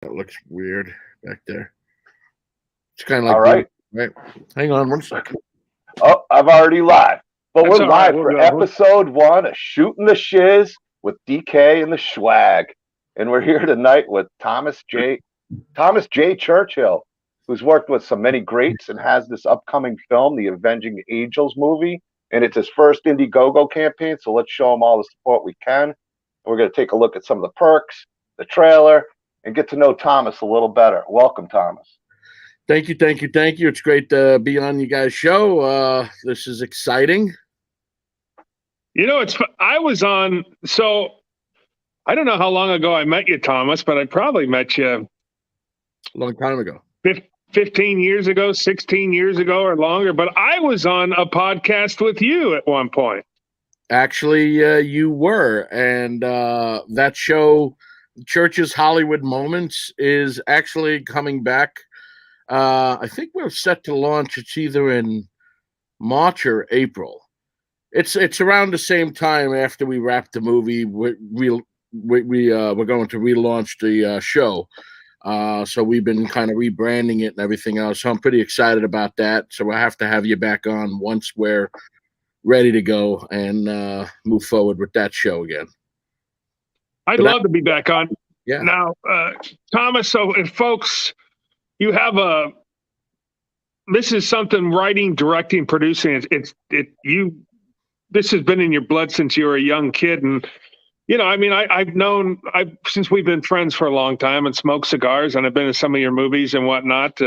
That looks weird back there. It's kind of All like right. right. Hang on 1 second. Oh, I'm already live. But That's we're all right. live We'll for go. episode 1 of Shootin the Shizz with DK and the Schwag. And we're here tonight with Thomas J. Churchill, who's worked with some many greats and has this upcoming film, The Avenging Angels movie. And it's his first Indiegogo campaign, so let's show him all the support we can. We're going to take a look at some of the perks, the trailer, and get to know Thomas a little better. Welcome, Thomas. Thank you. It's great to be on you guys' show. This is exciting. You know, I was on. So I don't know how long ago I met you, Thomas, but I probably met you A long time ago. 15 years ago, 16 years ago, or longer. But I was on a podcast with you at one point. Actually, you were, and that show, Church's Hollywood Moments, is actually coming back. I think we're set to launch. It's either in March or April. It's around the same time after we wrap the movie. We're going to relaunch the show. So we've been kind of rebranding it and everything else. So I'm pretty excited about that. So we'll have to have you back on once we're ready to go and move forward with that show again. I'd love to be back on. Yeah. Now, Thomas, so if folks, you have this is something writing, directing, producing. This has been in your blood since you were a young kid. And, you know, I mean, since we've been friends for a long time and smoked cigars, and I've been in some of your movies and whatnot.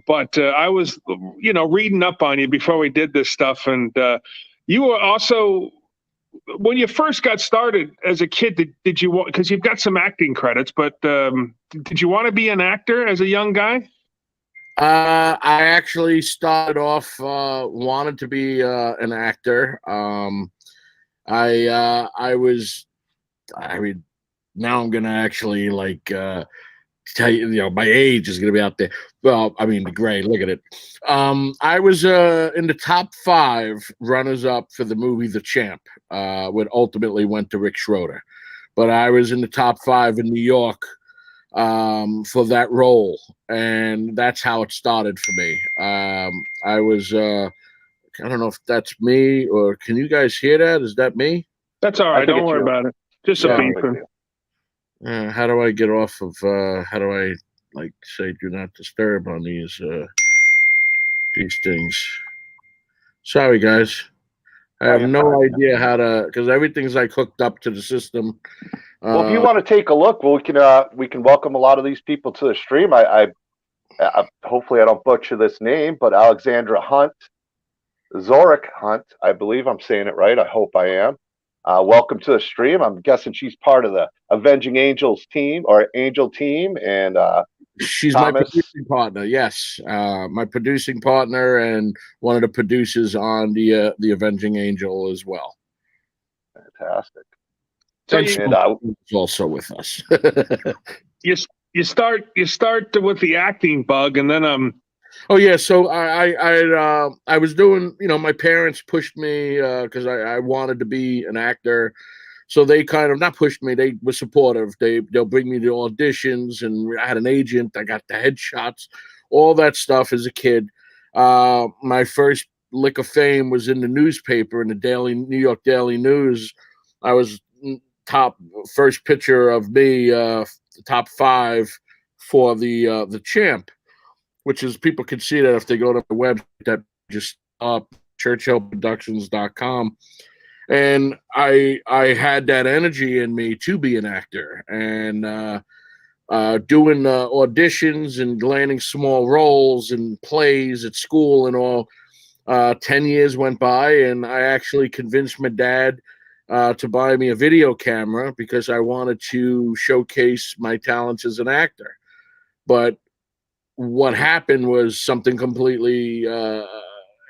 But I was, you know, reading up on you before we did this stuff. And you were also, when you first got started as a kid, did you want, because you've got some acting credits, but did you want to be an actor as a young guy? I actually started off wanted to be an actor. Now I'm gonna actually tell you, you know, my age is gonna be out there. Well, I mean, great. Look at it. I was in the top 5 runners up for the movie The Champ, what ultimately went to Rick Schroeder. But I was in the top 5 in New York for that role, and that's how it started for me. I was I don't know if that's me, or can you guys hear that? Is that me? That's all right. Don't worry about it. Just a beeping. How do I get off of how do I say do not disturb on these things? Sorry guys. I have no idea how to, because everything's hooked up to the system. Well, if you want to take a look, we can welcome a lot of these people to the stream. I hopefully I don't butcher this name, but Alexandra Zorik Hunt, I believe I'm saying it right. I hope I am. Welcome to the stream. I'm guessing she's part of the Avenging Angels team or Angel team, and she's Thomas. My producing partner. Yes, my producing partner and one of the producers on the Avenging Angel as well. Fantastic. So she's also with us. you start with the acting bug, and then Oh yeah, so I was doing, you know, my parents pushed me because I wanted to be an actor, so they kind of not pushed me, they were supportive. They'll bring me to auditions, and I had an agent. I got the headshots, all that stuff as a kid. My first lick of fame was in the newspaper, in the New York Daily News. I was first picture of me, top 5 for the Champ, which is, people can see that if they go to the website, that just up churchillproductions.com. And I had that energy in me to be an actor, and doing auditions and landing small roles and plays at school and all. 10 years went by, and I actually convinced my dad to buy me a video camera because I wanted to showcase my talents as an actor. But what happened was something completely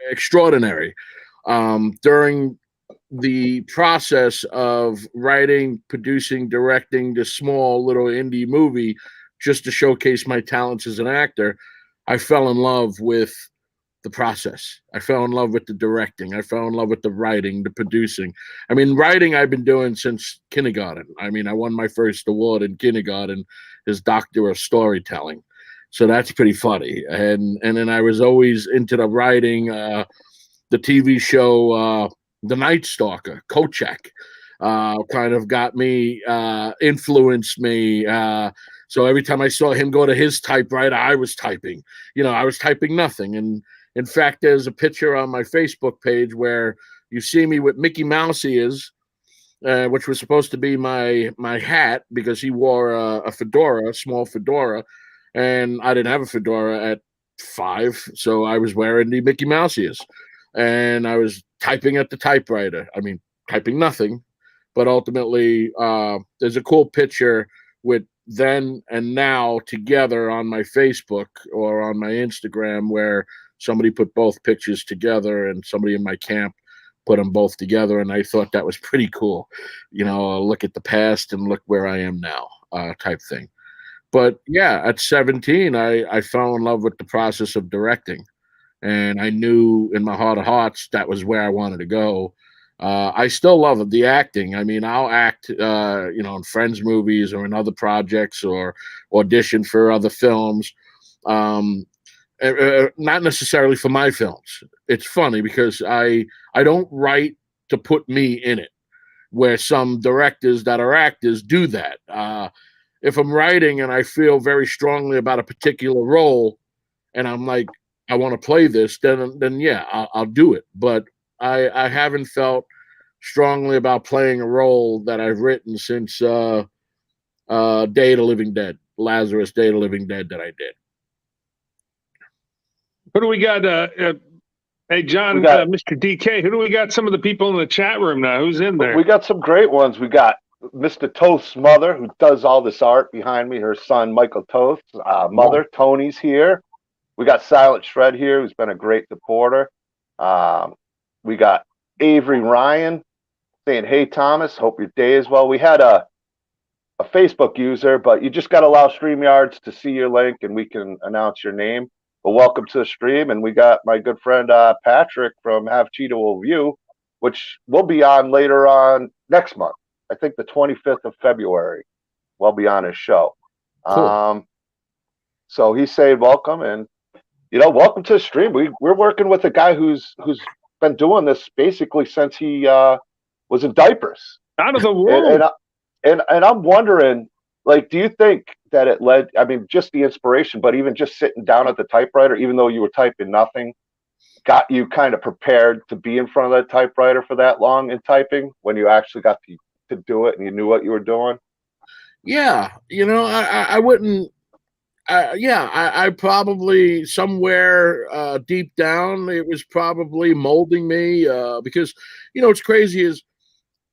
extraordinary. During the process of writing, producing, directing this small little indie movie just to showcase my talents as an actor, I fell in love with the process. I fell in love with the directing. I fell in love with the writing, the producing. I mean, writing I've been doing since kindergarten. I mean, I won my first award in kindergarten, his doctor of storytelling. So that's pretty funny. And then I was always into the writing, the TV show The Night Stalker, Kochek, kind of got me, influenced me. So every time I saw him go to his typewriter, I was typing. I was typing nothing. And in fact, there's a picture on my Facebook page where you see me with Mickey Mouse ears, which was supposed to be my hat because he wore a fedora, a small fedora, and I didn't have a fedora at 5, so I was wearing the Mickey Mouse ears, and I was typing at the typewriter. I mean, typing nothing, but ultimately, there's a cool picture with then and now together on my Facebook or on my Instagram where somebody put both pictures together, and somebody in my camp put them both together, and I thought that was pretty cool. Look at the past and look where I am now, type thing. But yeah, at 17, I fell in love with the process of directing, and I knew in my heart of hearts that was where I wanted to go. I still love the acting. I mean, I'll act, in friends' movies or in other projects or audition for other films. Not necessarily for my films. It's funny because I don't write to put me in it, where some directors that are actors do that. If I'm writing and I feel very strongly about a particular role, and I'm like, I want to play this, then yeah, I'll do it. But I haven't felt strongly about playing a role that I've written since Day of the Living Dead, Lazarus, Day of the Living Dead, that I did. Who do we got? Hey, John, Mr. DK, who do we got? Some of the people in the chat room now. Who's in there? We got some great ones. We got Mr. Toth's mother, who does all this art behind me. Her son, Michael Toth's mother, Tony's here. We got Silent Shred here, who's been a great supporter. We got Avery Ryan saying, "Hey, Thomas, hope your day is well." We had a Facebook user, but you just got to allow StreamYards to see your link, and we can announce your name. But welcome to the stream, and we got my good friend Patrick from Have Cheeto Will View, which will be on later on next month. I think the 25th of February. We'll be on his show. Cool. So he's saying welcome, and welcome to the stream. We're working with a guy who's been doing this basically since he was in diapers. Out of the womb. And I'm wondering, like, do you think that it led, I mean, just the inspiration, but even just sitting down at the typewriter, even though you were typing nothing, got you kind of prepared to be in front of that typewriter for that long in typing when you actually got to do it and you knew what you were doing? Yeah. I wouldn't, I probably somewhere deep down, it was probably molding me because, what's crazy is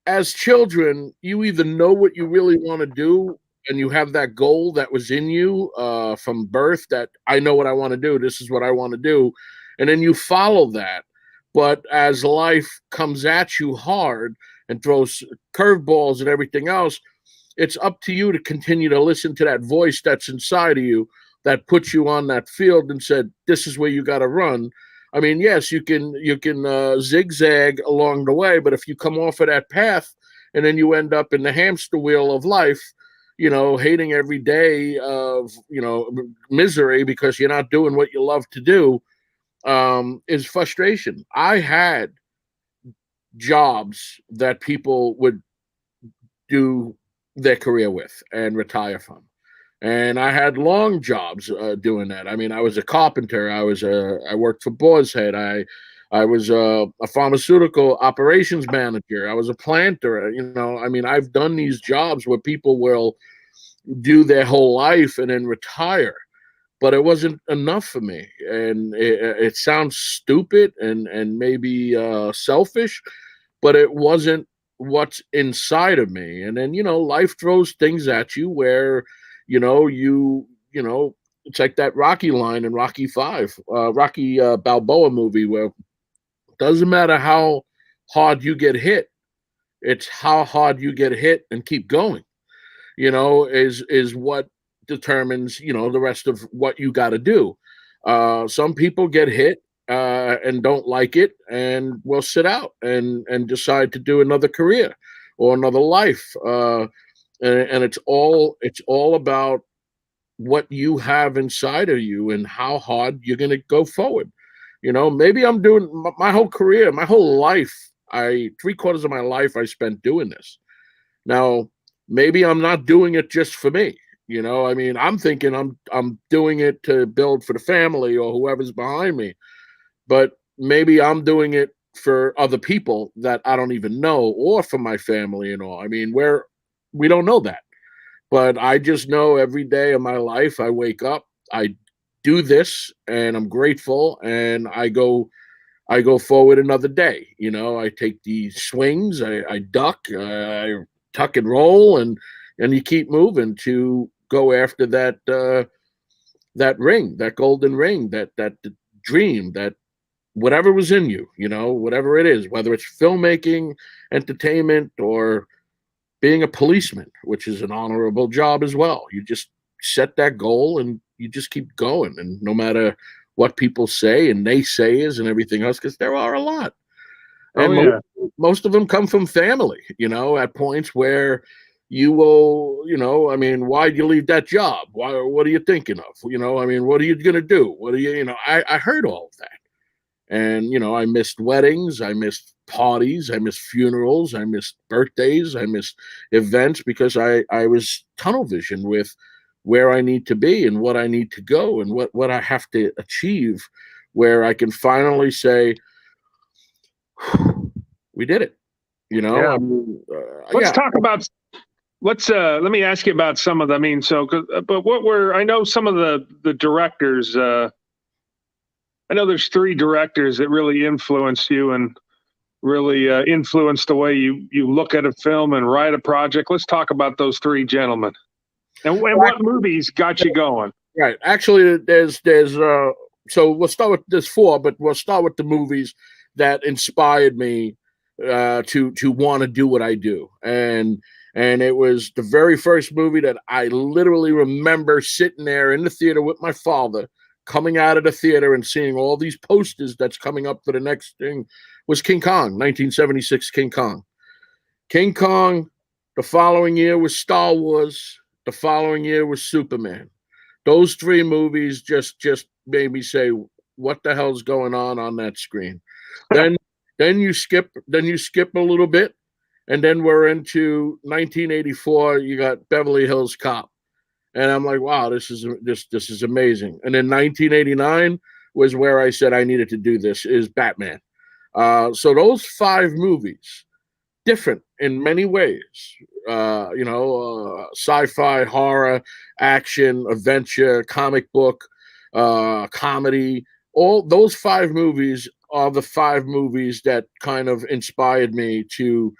as children, you either know what you really want to do and you have that goal that was in you from birth, that I know what I want to do. This is what I want to do. And then you follow that. But as life comes at you hard and throws curveballs and everything else, it's up to you to continue to listen to that voice that's inside of you that puts you on that field and said, this is where you got to run. I mean, yes, you can zigzag along the way, but if you come off of that path and then you end up in the hamster wheel of life, hating every day of, misery because you're not doing what you love to do, is frustration. I had jobs that people would do their career with and retire from. And I had long jobs doing that. I mean, I was a carpenter. I worked for Boar's Head. I was a pharmaceutical operations manager. I was a planter. I mean, I've done these jobs where people will do their whole life and then retire. But it wasn't enough for me. And it sounds stupid and maybe selfish, but it wasn't what's inside of me. And then, life throws things at you where, it's like that Rocky line in Rocky Balboa movie where it doesn't matter how hard you get hit, it's how hard you get hit and keep going, is what determines, the rest of what you got to do. Some people get hit and don't like it and will sit out and decide to do another career or another life. And it's all about what you have inside of you and how hard you're going to go forward. Maybe I'm doing my whole career, my whole life. 3/4 of my life I spent doing this. Now, maybe I'm not doing it just for me. I'm thinking I'm doing it to build for the family or whoever's behind me. But maybe I'm doing it for other people that I don't even know, or for my family and all. We don't know that. But I just know every day of my life, I wake up, I do this, and I'm grateful, and I go forward another day. I take these swings, I duck, I tuck and roll, and you keep moving to go after that ring, that golden ring, that dream, that whatever was in you, whatever it is, whether it's filmmaking, entertainment, or being a policeman, which is an honorable job as well. You just set that goal and you just keep going. And no matter what people say and naysayers and everything else, because there are a lot. And most of them come from family, at points where you will, why'd you leave that job? What are you thinking of? What are you going to do? I heard all of that. And, I missed weddings, I missed parties, I missed funerals, I missed birthdays, I missed events because I was tunnel vision with where I need to be and what I need to go and what I have to achieve, where I can finally say, we did it. Yeah. Let's talk about. Let me ask you about some of them. I know some of the directors. I know there's 3 directors that really influenced you and really influenced the way you look at a film and write a project. Let's talk about those 3 gentlemen and what movies got you going. Right. Actually, there's so we'll start with there's 4, but we'll start with the movies that inspired me to want to do what I do. And it was the very first movie that I literally remember sitting there in the theater with my father, coming out of the theater and seeing all these posters that's coming up for the next thing, was King Kong, 1976 King Kong. King Kong, the following year was Star Wars, the following year was Superman. Those 3 movies just made me say, what the hell's going on that screen? Then you skip a little bit, and then we're into 1984, you got Beverly Hills Cop. And I'm like, wow, this is amazing. And then 1989 was where I said I needed to do this, is Batman. So those 5 movies, different in many ways, sci-fi, horror, action, adventure, comic book, comedy, all those 5 movies are the 5 movies that kind of inspired me to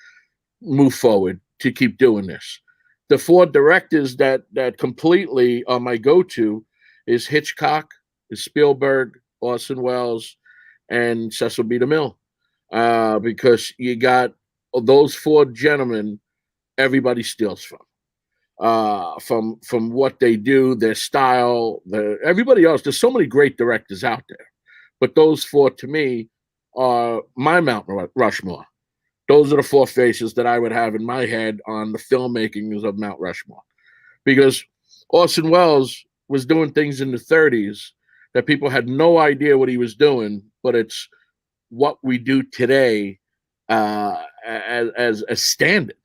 move forward, to keep doing this. The 4 directors that completely are my go-to is Hitchcock, is Spielberg, Orson Welles, and Cecil B. DeMille. Because you got those 4 gentlemen, everybody steals from what they do, their style, everybody else. There's so many great directors out there, but those 4 to me are my Mount Rushmore. Those are the 4 faces that I would have in my head on the filmmaking of Mount Rushmore. Because Orson Welles was doing things in the 30s that people had no idea what he was doing, but it's what we do today as a standard.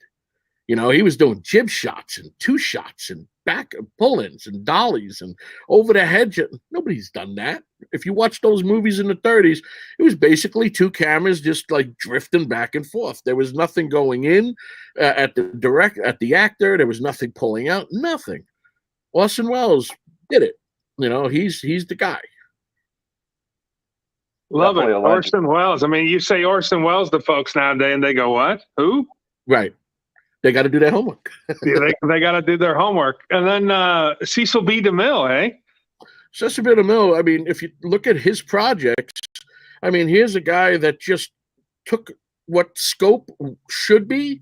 He was doing jib shots and 2 shots and back pull-ins and dollies and over the head. Nobody's done that. If you watch those movies in the 30s, it was basically 2 cameras just like drifting back and forth. There was nothing going in at the actor. There was nothing pulling out. Nothing. Orson Welles did it. He's the guy. Love it, Orson Welles. You say Orson Welles to folks nowadays, and they go, "What? Who?" Right. They got to do their homework. they got to do their homework. And then Cecil B. DeMille, eh? Cecil B. DeMille, if you look at his projects, here's a guy that just took what scope should be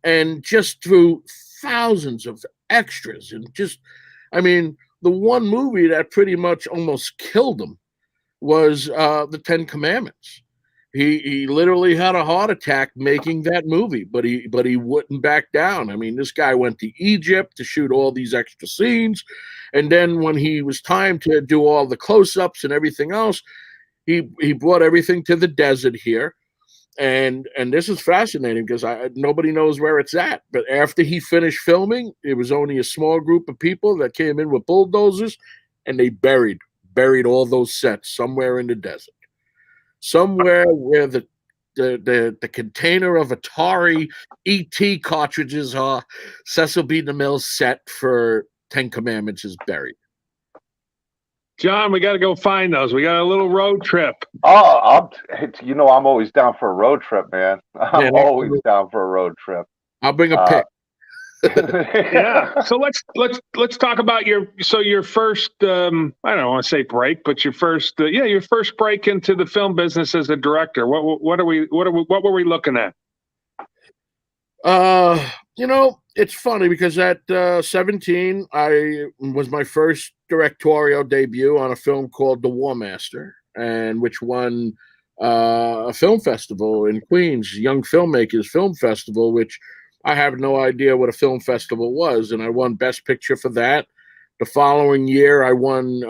and just threw thousands of extras. And just, the one movie that pretty much almost killed him was the 10 Commandments. he literally had a heart attack making that movie, but he wouldn't back down. I mean, this guy went to Egypt to shoot all these extra scenes, and then when he was time to do all the close-ups and everything else, he brought everything to the desert here. And this is fascinating because nobody knows where it's at. But after he finished filming, it was only a small group of people that came in with bulldozers, and they buried all those sets somewhere in the desert, somewhere where the container of Atari ET cartridges are. Cecil B. DeMille's set for Ten Commandments is buried. John, we got to go find those. We got a little road trip. Oh, I'm always down for a road trip, man. I'm always down for a road trip. I'll bring a pic. Yeah. So let's talk about your first I don't want to say break, but your first break into the film business as a director. What were we looking at? It's funny because at 17, I was my first directorial debut on a film called The War Master, and which won a film festival in Queens, Young Filmmakers Film Festival, which I have no idea what a film festival was, and I won Best Picture for that. The following year, I won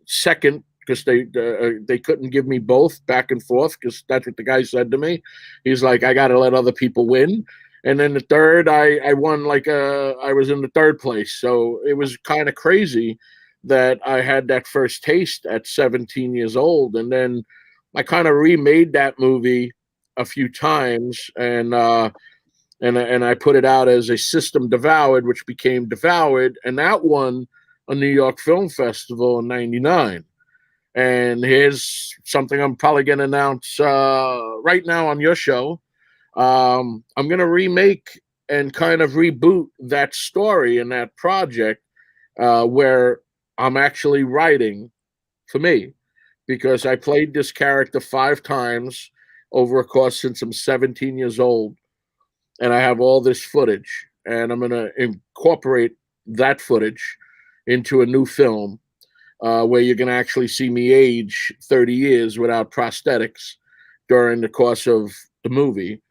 second because they couldn't give me both back and forth because that's what the guy said to me. He's like, I got to let other people win. And then the third, I won I was in the third place. So it was kind of crazy that I had that first taste at 17 years old. And then I kind of remade that movie a few times, and I put it out as a System Devoured, which became Devoured, and that won a New York Film Festival in '99. And here's something I'm probably going to announce right now on your show. I'm going to remake and kind of reboot that story and that project where I'm actually writing for me, because I played this character 5 times over a course since I'm 17 years old, and I have all this footage, and I'm going to incorporate that footage into a new film where you're going to actually see me age 30 years without prosthetics during the course of the movie.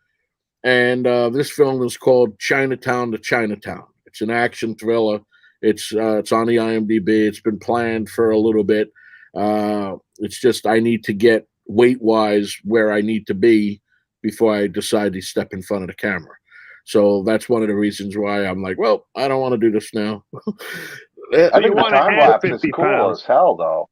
And this film is called Chinatown to Chinatown. It's an action thriller. It's on the IMDb. It's been planned for a little bit. It's just I need to get weight-wise where I need to be before I decide to step in front of the camera. So that's one of the reasons why I'm like, well, I don't want to do this now. I think the time lapse is cool as hell, though.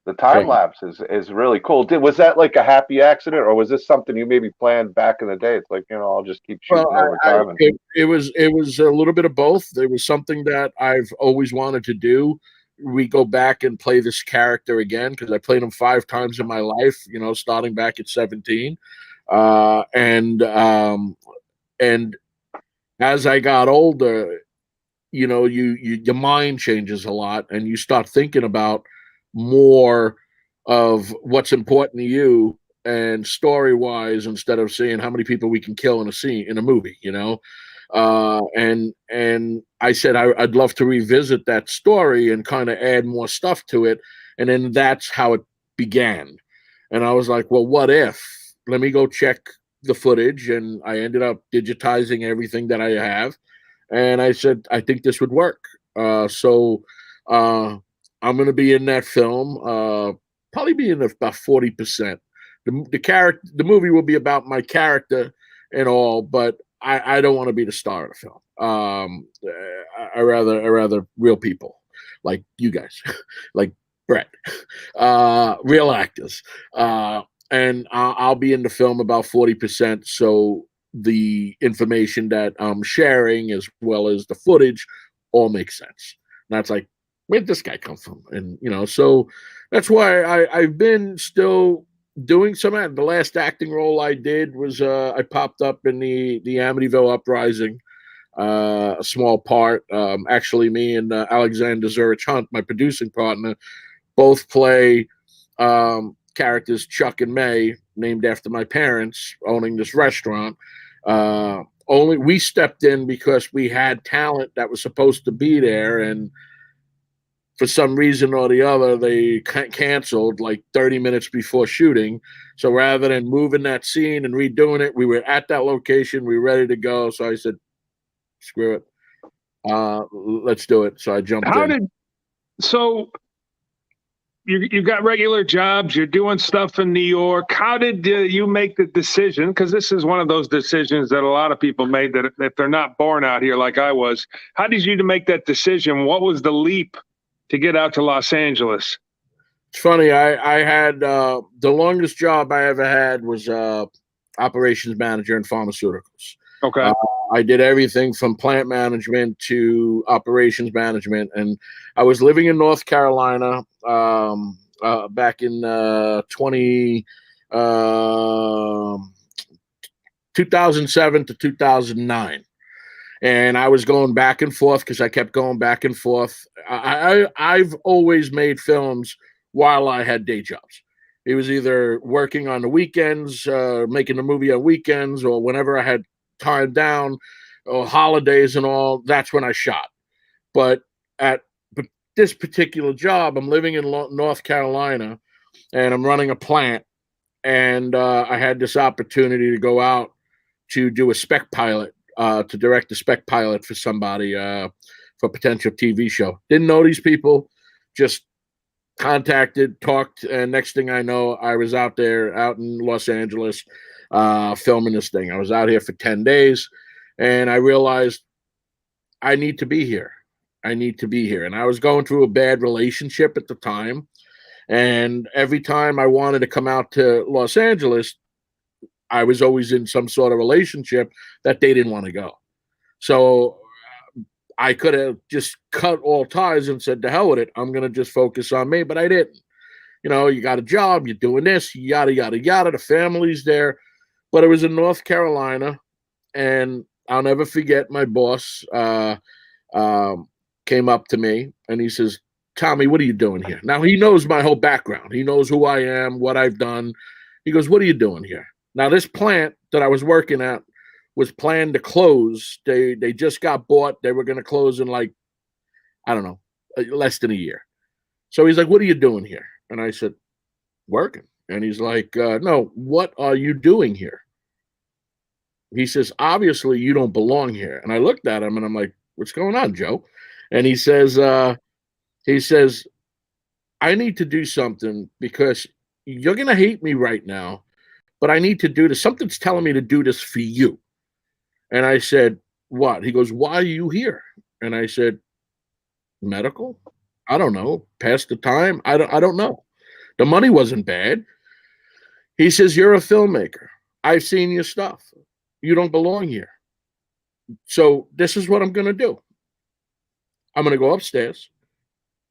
The time lapse is really cool. Was that like a happy accident, or was this something you maybe planned back in the day? It's like, I'll just keep shooting over time. It was a little bit of both. It was something that I've always wanted to do. We go back and play this character again because I played him 5 times in my life, starting back at 17. And as I got older, your mind changes a lot, and you start thinking about more of what's important to you and story-wise, instead of seeing how many people we can kill in a movie, and I said I'd love to revisit that story and kind of add more stuff to it, and then that's how it began. And I was like, well, what if? Let me go check the footage, and I ended up digitizing everything that I have, and I said I think this would work. So I'm going to be in that film, probably be in about 40%. The movie will be about my character and all, but I don't want to be the star of the film. I rather real people like you guys, like Brett, real actors. And I'll be in the film about 40%. So the information that I'm sharing, as well as the footage, all makes sense. And that's like, where'd this guy come from? And, so that's why I've been still doing some. The last acting role I did was I popped up in the Amityville Uprising, a small part. Actually, me and Alexander Zurich Hunt, my producing partner, both play characters Chuck and May, named after my parents owning this restaurant. Only we stepped in because we had talent that was supposed to be there, and for some reason or the other, they canceled like 30 minutes before shooting. So rather than moving that scene and redoing it, we were at that location. We were ready to go. So I said, screw it. Let's do it. So I jumped in. So you got regular jobs, you're doing stuff in New York. How did you make the decision? Because this is one of those decisions that a lot of people made, that if they're not born out here like I was. How did you make that decision? What was the leap to get out to Los Angeles? It's funny. I had the longest job I ever had was operations manager in pharmaceuticals. Okay. I did everything from plant management to operations management, and I was living in North Carolina back in 2007 to 2009. And I was going back and forth because I kept going back and forth. I've always made films while I had day jobs. It was either working on the weekends, making a movie on weekends, or whenever I had time down, or holidays and all, that's when I shot. But at this particular job, I'm living in North Carolina, and I'm running a plant, and I had this opportunity to go out to do a spec pilot, to direct a spec pilot for somebody, for a potential TV show. Didn't know these people, just contacted, talked, and next thing I know, I was out there, out in Los Angeles, filming this thing. I was out here for 10 days, and I realized I need to be here. I need to be here. And I was going through a bad relationship at the time, and every time I wanted to come out to Los Angeles, I was always in some sort of relationship that they didn't want to go. So I could have just cut all ties and said, to hell with it, I'm going to just focus on me, but I didn't. You know, you got a job, you're doing this, yada, yada, yada. The family's there. But it was in North Carolina, and I'll never forget my boss came up to me, and he says, Tommy, what are you doing here? Now, he knows my whole background. He knows who I am, what I've done. He goes, what are you doing here? Now, this plant that I was working at was planned to close. They just got bought. They were going to close in like, I don't know, less than a year. So he's like, what are you doing here? And I said, working. And he's like, no, what are you doing here? He says, obviously you don't belong here. And I looked at him and I'm like, what's going on, Joe? And he says, I need to do something because you're going to hate me right now, but I need to do this. Something's telling me to do this for you. And I said, what? He goes, why are you here? And I said, medical? I don't know. Pass the time? I don't know. The money wasn't bad. He says, you're a filmmaker. I've seen your stuff. You don't belong here. So this is what I'm going to do. I'm going to go upstairs.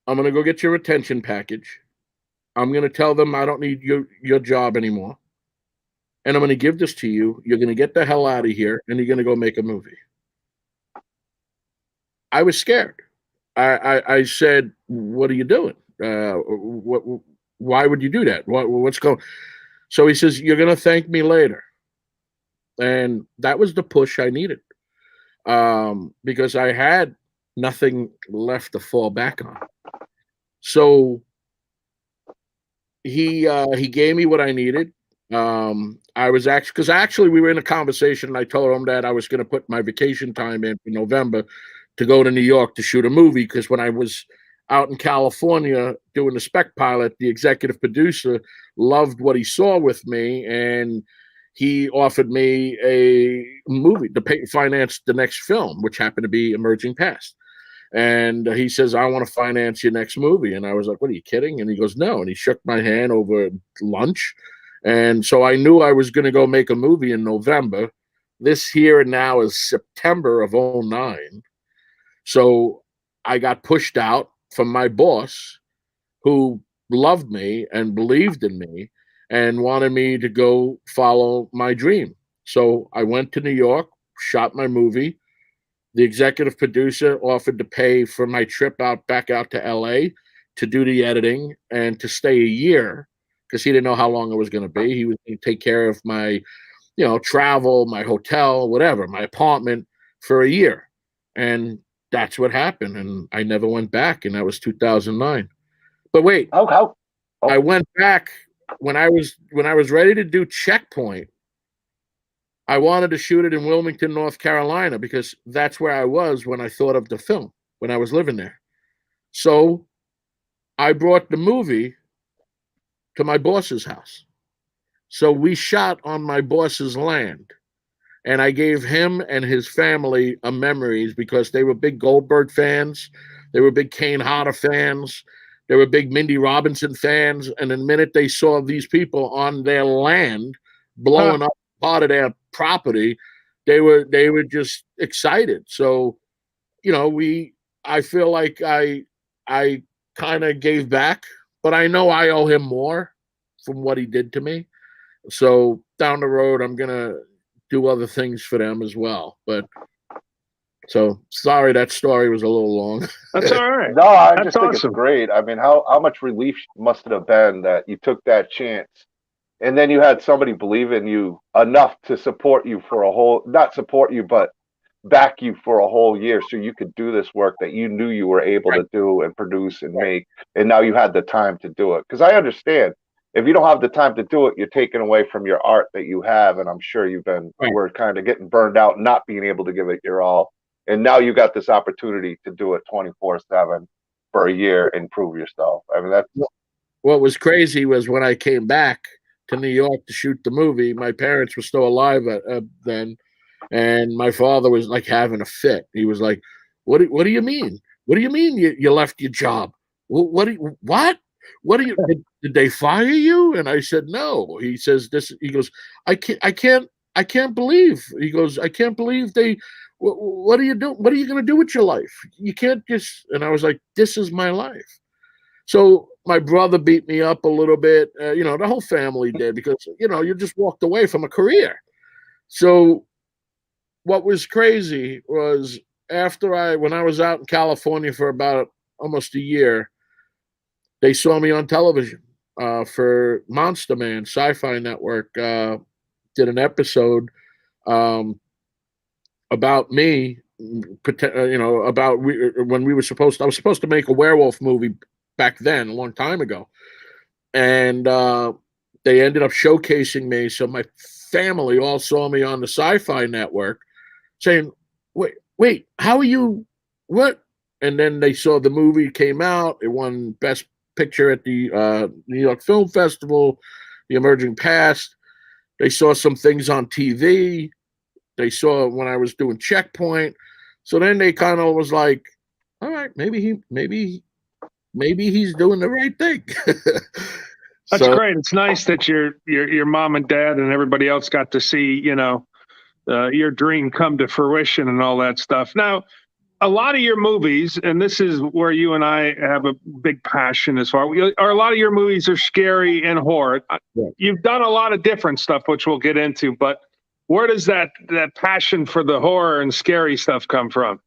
I'm going to go get your retention package. I'm going to tell them I don't need your job anymore. And I'm going to give this to you. You're going to get the hell out of here, and you're going to go make a movie. I was scared. I said, what are you doing? Why would you do that? What's going on? So he says, you're going to thank me later. And that was the push I needed, because I had nothing left to fall back on. So he gave me what I needed. I was actually we were in a conversation, and I told him that I was going to put my vacation time in for November to go to New York to shoot a movie, because when I was out in California doing the spec pilot, the executive producer loved what he saw with me, and he offered me a movie to finance the next film, which happened to be Emerging Past. And he says, I want to finance your next movie. And I was like, what, are you kidding? And he goes, no. And he shook my hand over lunch. And so I knew I was going to go make a movie in November. This here and now is September of 2009. So I got pushed out from my boss, who loved me and believed in me and wanted me to go follow my dream. So I went to New York, shot my movie. The executive producer offered to pay for my trip back out to LA to do the editing and to stay a year, because he didn't know how long it was going to be. He was going to take care of my, travel, my hotel, whatever, my apartment for a year. And that's what happened, and I never went back, and that was 2009. But wait, How? I went back when I was ready to do Checkpoint. I wanted to shoot it in Wilmington, North Carolina, because that's where I was when I thought of the film, when I was living there. So I brought the movie to my boss's house. So we shot on my boss's land. And I gave him and his family a memories because they were big Goldberg fans. They were big Kane Hodder fans. They were big Mindy Robinson fans. And the minute they saw these people on their land blowing up part of their property, they were just excited. So, you know, I feel like I kind of gave back, but I know I owe him more from what he did to me. So down the road, I'm gonna do other things for them as well. But so sorry, that story was a little long. That's all right. No, I That's just think awesome. it's great. I mean, how much relief must it have been that you took that chance, and then you had somebody believe in you enough to support you for a whole, not support you, but back you for a whole year so you could do this work that you knew you were able to do and produce and make, and now you had the time to do it. Because I understand, if you don't have the time to do it, you're taking away from your art that you have, and I'm sure we're kind of getting burned out, not being able to give it your all. And now you got this opportunity to do it 24/7 for a year and prove yourself. I mean, that's What was crazy was when I came back to New York to shoot the movie, my parents were still alive then, and my father was like having a fit. He was like, what do you mean? What do you mean you left your job? What? What do you did they fire you? And I said, no. He says this. He goes, I can't believe. He goes, I can't believe they. What are you doing? What are you going to do with your life? You can't just. And I was like, this is my life. So my brother beat me up a little bit. You know, the whole family did, because you know you just walked away from a career. So what was crazy was when I was out in California for about almost a year, they saw me on television for Monster Man. Sci-Fi Network did an episode about me, you know, about when I was supposed to make a werewolf movie back then, a long time ago, and they ended up showcasing me. So my family all saw me on the Sci-Fi Network, saying, "Wait, how are you? What?" And then they saw the movie came out. It won Best Picture at the New York Film Festival, The Emerging Past. They saw some things on TV. They saw when I was doing Checkpoint. So then they kind of was like, all right, maybe he's doing the right thing. That's great. It's nice that your mom and dad and everybody else got to see, you know, your dream come to fruition and all that stuff. Now, a lot of your movies, and this is where you and I have a big passion as far, a lot of your movies are scary and horror. Yeah. You've done a lot of different stuff, which we'll get into, but where does that passion for the horror and scary stuff come from?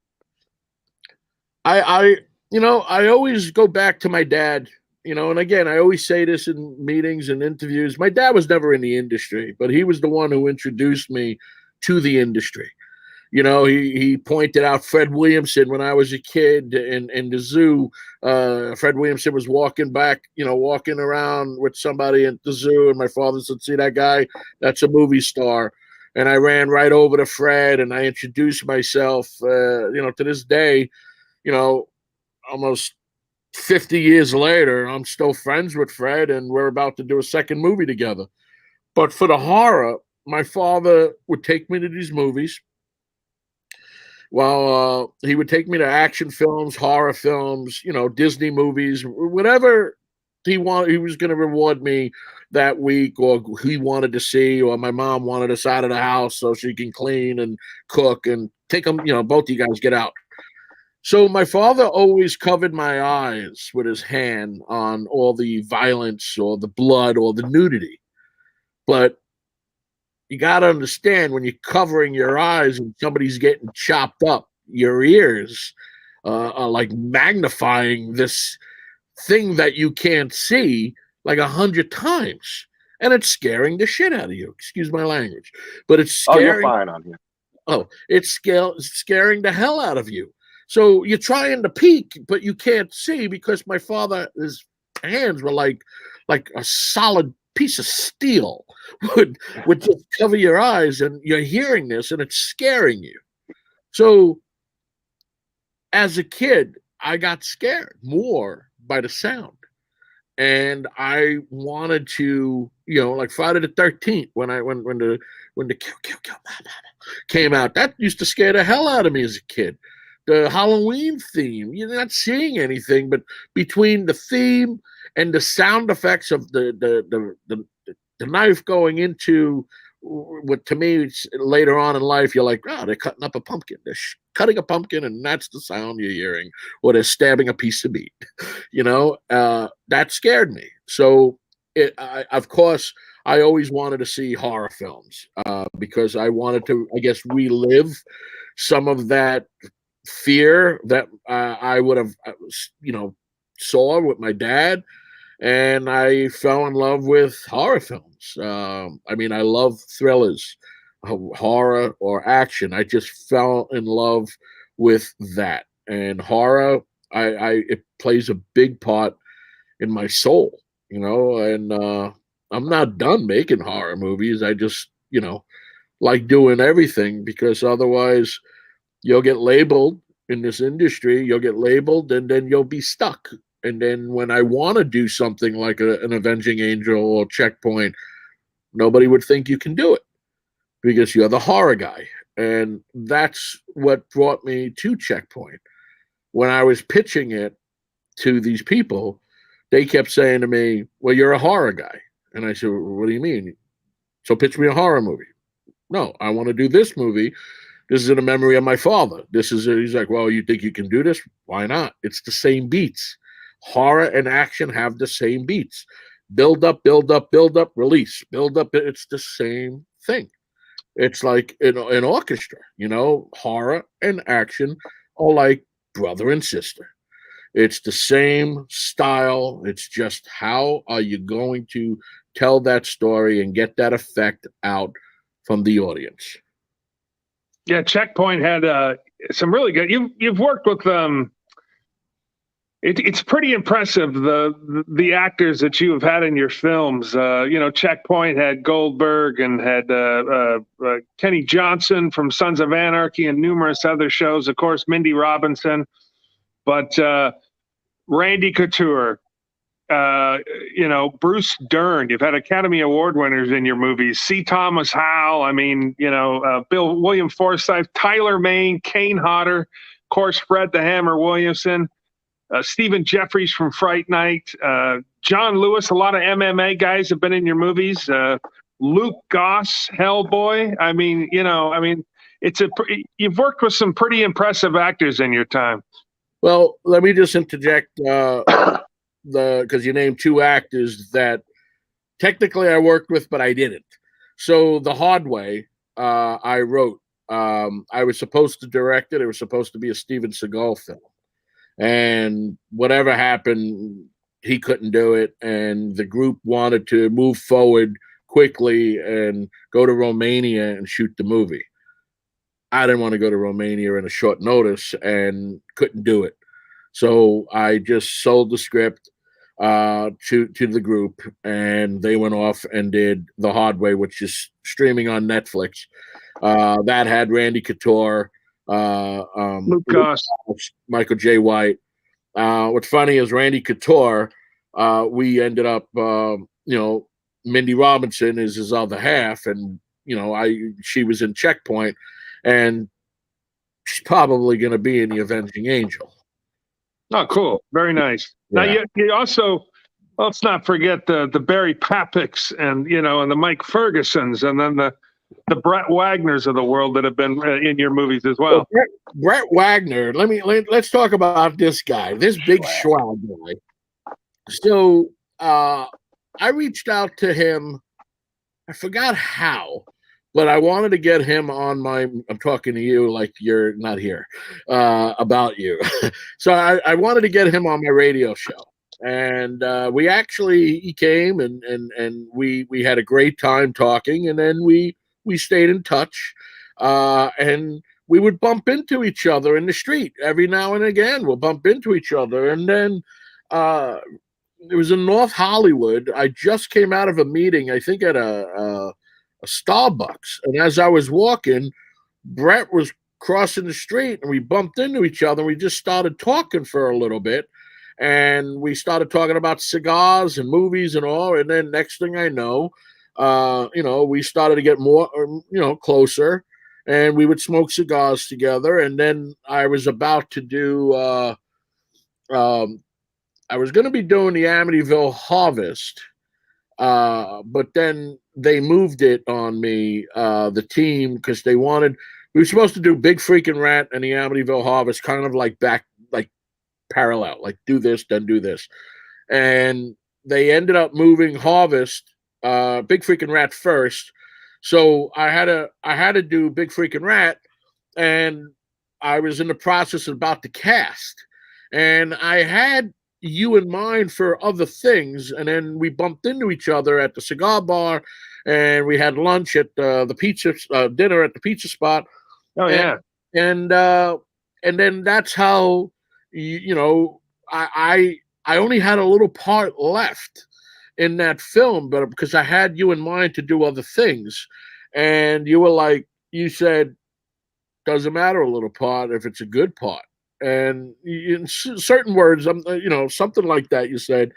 I always go back to my dad, you know, and again, I always say this in meetings and interviews. My dad was never in the industry, but he was the one who introduced me to the industry. You know, he pointed out Fred Williamson when I was a kid in the zoo. Fred Williamson was walking around with somebody at the zoo, and my father said, "See that guy? That's a movie star." And I ran right over to Fred, and I introduced myself. You know, to this day, you know, almost 50 years later, I'm still friends with Fred, and we're about to do a second movie together. But for the horror, my father would take me to these movies. Well, he would take me to action films, horror films, you know, Disney movies, whatever he wanted. He was going to reward me that week, or he wanted to see, or my mom wanted us out of the house so she can clean and cook and take them. You know, both of you guys get out. So my father always covered my eyes with his hand on all the violence or the blood or the nudity. But you got to understand, when you're covering your eyes and somebody's getting chopped up, your ears are like magnifying this thing that you can't see like 100 times. And it's scaring the shit out of you. Excuse my language. But it's scaring. Oh, you're fine on here. Oh, it's scaring the hell out of you. So you're trying to peek, but you can't see because my father's hands were like a solid piece of steel would just cover your eyes, and you're hearing this and it's scaring you. So as a kid, I got scared more by the sound. And I wanted to, like Friday the 13th, when the kill, came out, that used to scare the hell out of me as a kid. The Halloween theme, you're not seeing anything, but between the theme and the sound effects of the knife going into what, to me, later on in life, you're like, oh, they're cutting up a pumpkin. They're cutting a pumpkin, and that's the sound you're hearing. Or they're stabbing a piece of meat. That scared me. So, of course, I always wanted to see horror films because I wanted to, I guess, relive some of that fear that I would have, saw with my dad. And I fell in love with horror films. I love thrillers, horror or action. I just fell in love with that. And horror, it plays a big part in my soul, and I'm not done making horror movies. I just, like doing everything, because otherwise you'll get labeled in this industry, and then you'll be stuck. And then when I want to do something like an Avenging Angel or Checkpoint, nobody would think you can do it because you're the horror guy. And that's what brought me to Checkpoint. When I was pitching it to these people, they kept saying to me, well, you're a horror guy. And I said, what do you mean? So pitch me a horror movie. No, I want to do this movie. This is in the memory of my father. He's like, well, you think you can do this? Why not? It's the same beats. Horror and action have the same beats. Build up, release. Build up. It's the same thing. It's like an orchestra, horror and action are like brother and sister. It's the same style. It's just how are you going to tell that story and get that effect out from the audience? Yeah, Checkpoint had some really good. You've worked with It's pretty impressive the actors that you have had in your films. Checkpoint had Goldberg and had Kenny Johnson from Sons of Anarchy and numerous other shows. Of course, Mindy Robinson, but Randy Couture, Bruce Dern. You've had Academy Award winners in your movies. C. Thomas Howell. Bill William Forsythe, Tyler Mane, Kane Hodder, of course, Fred the Hammer Williamson. Stephen Jeffries from Fright Night, John Lewis, a lot of MMA guys have been in your movies. Luke Goss, Hellboy. You've worked with some pretty impressive actors in your time. Well, let me just interject because you named two actors that technically I worked with, but I didn't. So The Hard Way, I wrote. I was supposed to direct it. It was supposed to be a Steven Seagal film. And whatever happened, he couldn't do it. And the group wanted to move forward quickly and go to Romania and shoot the movie. I didn't want to go to Romania in a short notice and couldn't do it. So I just sold the script to the group, and they went off and did The Hard Way, which is streaming on Netflix. That had Randy Couture, Luke Goss, Michael J. White. What's funny is Randy Couture, we ended up, Mindy Robinson is his other half, and she was in Checkpoint, and she's probably going to be in The Avenging Angel. Oh, cool! Very nice. Yeah. Now you also, let's not forget the Barry Papiks and and the Mike Fergusons, and then the Brett Wagners of the world that have been in your movies as well. Brett Wagner. Let's talk about this guy, this big Schwag guy. So I reached out to him. I forgot how, but I wanted to get him on I'm talking to you like you're not here, about you. So I wanted to get him on my radio show. And he came and we had a great time talking, and then we stayed in touch, and we would bump into each other in the street every now and again. We'll bump into each other. And then it was in North Hollywood. I just came out of a meeting, I think at a Starbucks. And as I was walking, Brett was crossing the street and we bumped into each other. We just started talking for a little bit. And we started talking about cigars and movies and all. And then next thing I know, we started to get more, closer, and we would smoke cigars together. And then I was about to do, I was going to be doing the Amityville Harvest, but then they moved it on me, the team, because we were supposed to do Big Freaking Rat and the Amityville Harvest kind of like parallel, like do this, then do this. And they ended up moving Harvest, Big Freaking Rat first. So I had to do Big Freaking Rat, and I was in the process of about to cast. And I had you in mind for other things, and then we bumped into each other at the cigar bar, and we had lunch at the pizza dinner at the pizza spot. Oh yeah, and then that's how I only had a little part left in that film, but because I had you in mind to do other things, and you said, doesn't matter a little part if it's a good part. And in certain words, something like that, you said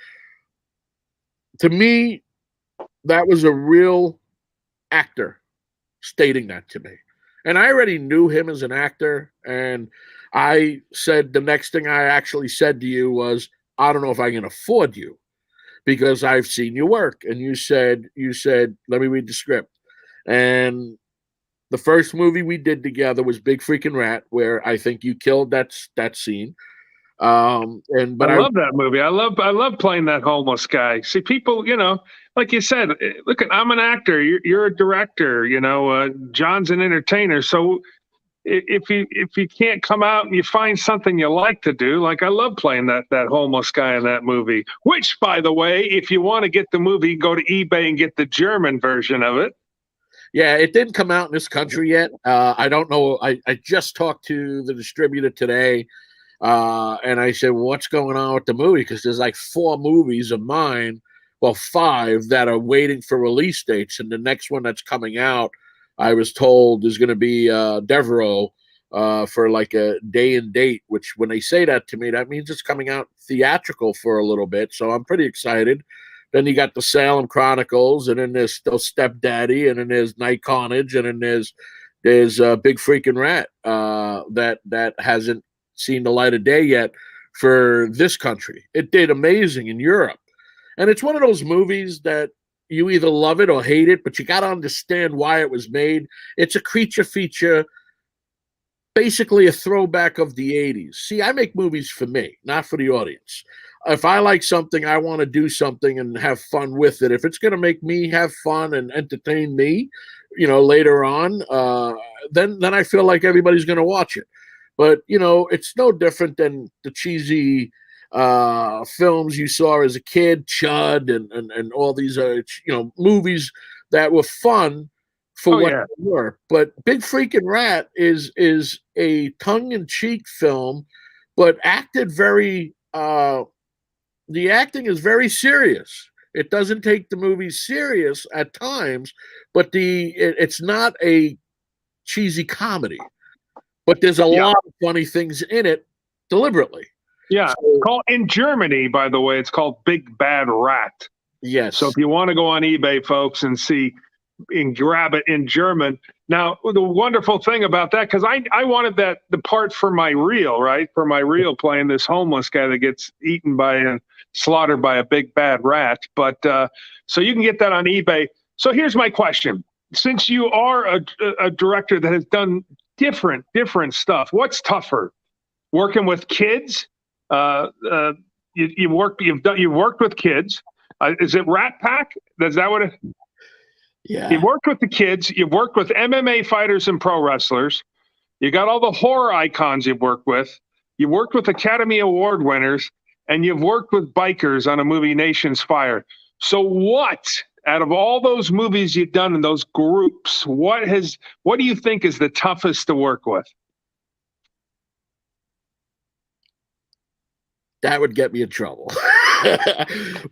to me, that was a real actor stating that to me. And I already knew him as an actor. And I said, the next thing I actually said to you was, I don't know if I can afford you because I've seen you work. And you said, let me read the script. And the first movie we did together was Big Freaking Rat, where I think you killed that scene. I love that movie. I love playing that homeless guy. See, people, like you said, look, I'm an actor. You're a director. John's an entertainer. So if you can't come out and you find something you like to do, like I love playing that homeless guy in that movie. Which, by the way, if you want to get the movie, go to eBay and get the German version of it. Yeah, it didn't come out in this country yet. I don't know. I just talked to the distributor today, and I said, what's going on with the movie? Because there's like 4 movies of mine, well, 5 that are waiting for release dates. And the next one that's coming out, I was told, is going to be Devereaux for like a day and date, which when they say that to me, that means it's coming out theatrical for a little bit. So I'm pretty excited. Then you got the Salem Chronicles, and then there's still Stepdaddy, and then there's Night Carnage, and then there's Big Freaking Rat that hasn't seen the light of day yet for this country. It did amazing in Europe, and it's one of those movies that you either love it or hate it, but you got to understand why it was made. It's a creature feature, basically a throwback of the 80s. See, I make movies for me, not for the audience. If I like something, I want to do something and have fun with it. If it's going to make me have fun and entertain me, later on, then I feel like everybody's going to watch it. But, it's no different than the cheesy films you saw as a kid, Chud and all these, movies that were fun for what they were. But Big Freaking Rat is a tongue-in-cheek film, but acted very... the acting is very serious. It doesn't take the movie serious at times, but it's not a cheesy comedy. But there's a lot of funny things in it deliberately. Yeah. So, in Germany, by the way, it's called Big Bad Rat. Yes. So if you want to go on eBay, folks, and see and grab it in German. Now, the wonderful thing about that, because I wanted the part for my reel, right? For my reel, playing this homeless guy that gets eaten by and slaughtered by a big bad rat. But so you can get that on eBay. So here's my question. Since you are a director that has done different stuff, what's tougher? Working with kids? You've worked with kids. Is it Rat Pack? Is that what it? Yeah. You've worked with the kids. You've worked with MMA fighters and pro wrestlers. You got all the horror icons you've worked with. You worked with Academy Award winners, and you've worked with bikers on a movie, Nation's Fire. So what, out of all those movies you've done in those groups, what do you think is the toughest to work with? that would get me in trouble.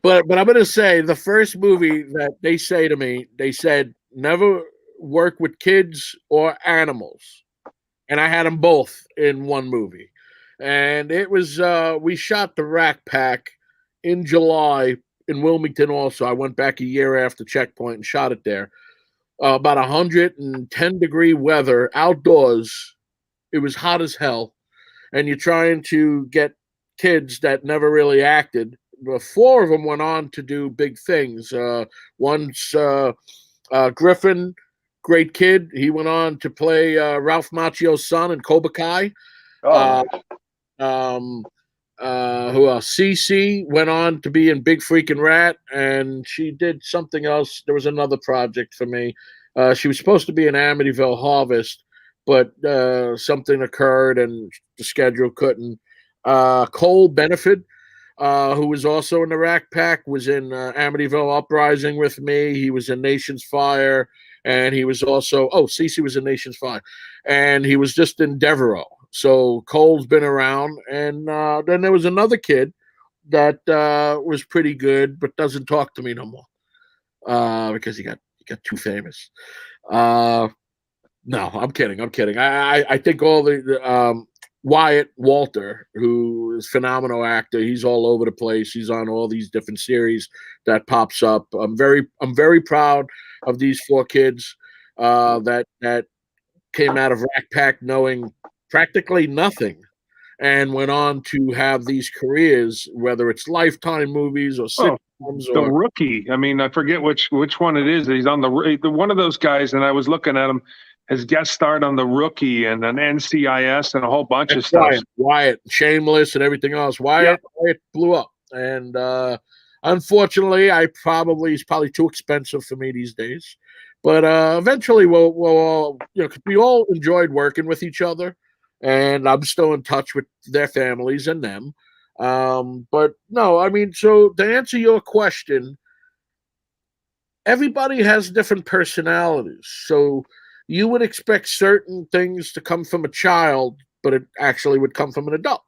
but I'm going to say the first movie that they say to me, they said never work with kids or animals, and I had them both in one movie. And it was we shot the Rack Pack in July in Wilmington. Also, I went back a year after Checkpoint and shot it there. About 110-degree weather outdoors. It was hot as hell, and you're trying to get kids that never really acted. But 4 of them went on to do big things. One's Griffin, great kid. He went on to play Ralph Macchio's son in Cobra Kai. Oh, Who else? Cece went on to be in Big Freaking Rat, and she did something else. There was another project for me. She was supposed to be in Amityville Harvest, but something occurred and the schedule couldn't. Cole Benefit, who was also in the Rack Pack, was in Amityville Uprising with me. He was in Nation's Fire, and he was also Cece was in Nation's Fire, and he was just in Devereaux. So Cole's been around, and then there was another kid that was pretty good, but doesn't talk to me no more because he got too famous. No, I'm kidding. I think all the Wyatt Walter, who is a phenomenal actor, he's all over the place. He's on all these different series that pops up. I'm very proud of these 4 kids that came out of Rack Pack knowing practically nothing and went on to have these careers, whether it's Lifetime movies or sitcoms. The Rookie. I mean, I forget which one it is. He's on the one of those guys, and I was looking at him. His guest starred on The Rookie and an NCIS and a whole bunch of stuff. Wyatt, Shameless, and everything else. Wyatt blew up, and unfortunately, he's probably too expensive for me these days. But eventually, we'll all, we all enjoyed working with each other, and I'm still in touch with their families and them. But no, I mean, so to answer your question, everybody has different personalities. So you would expect certain things to come from a child, but it actually would come from an adult.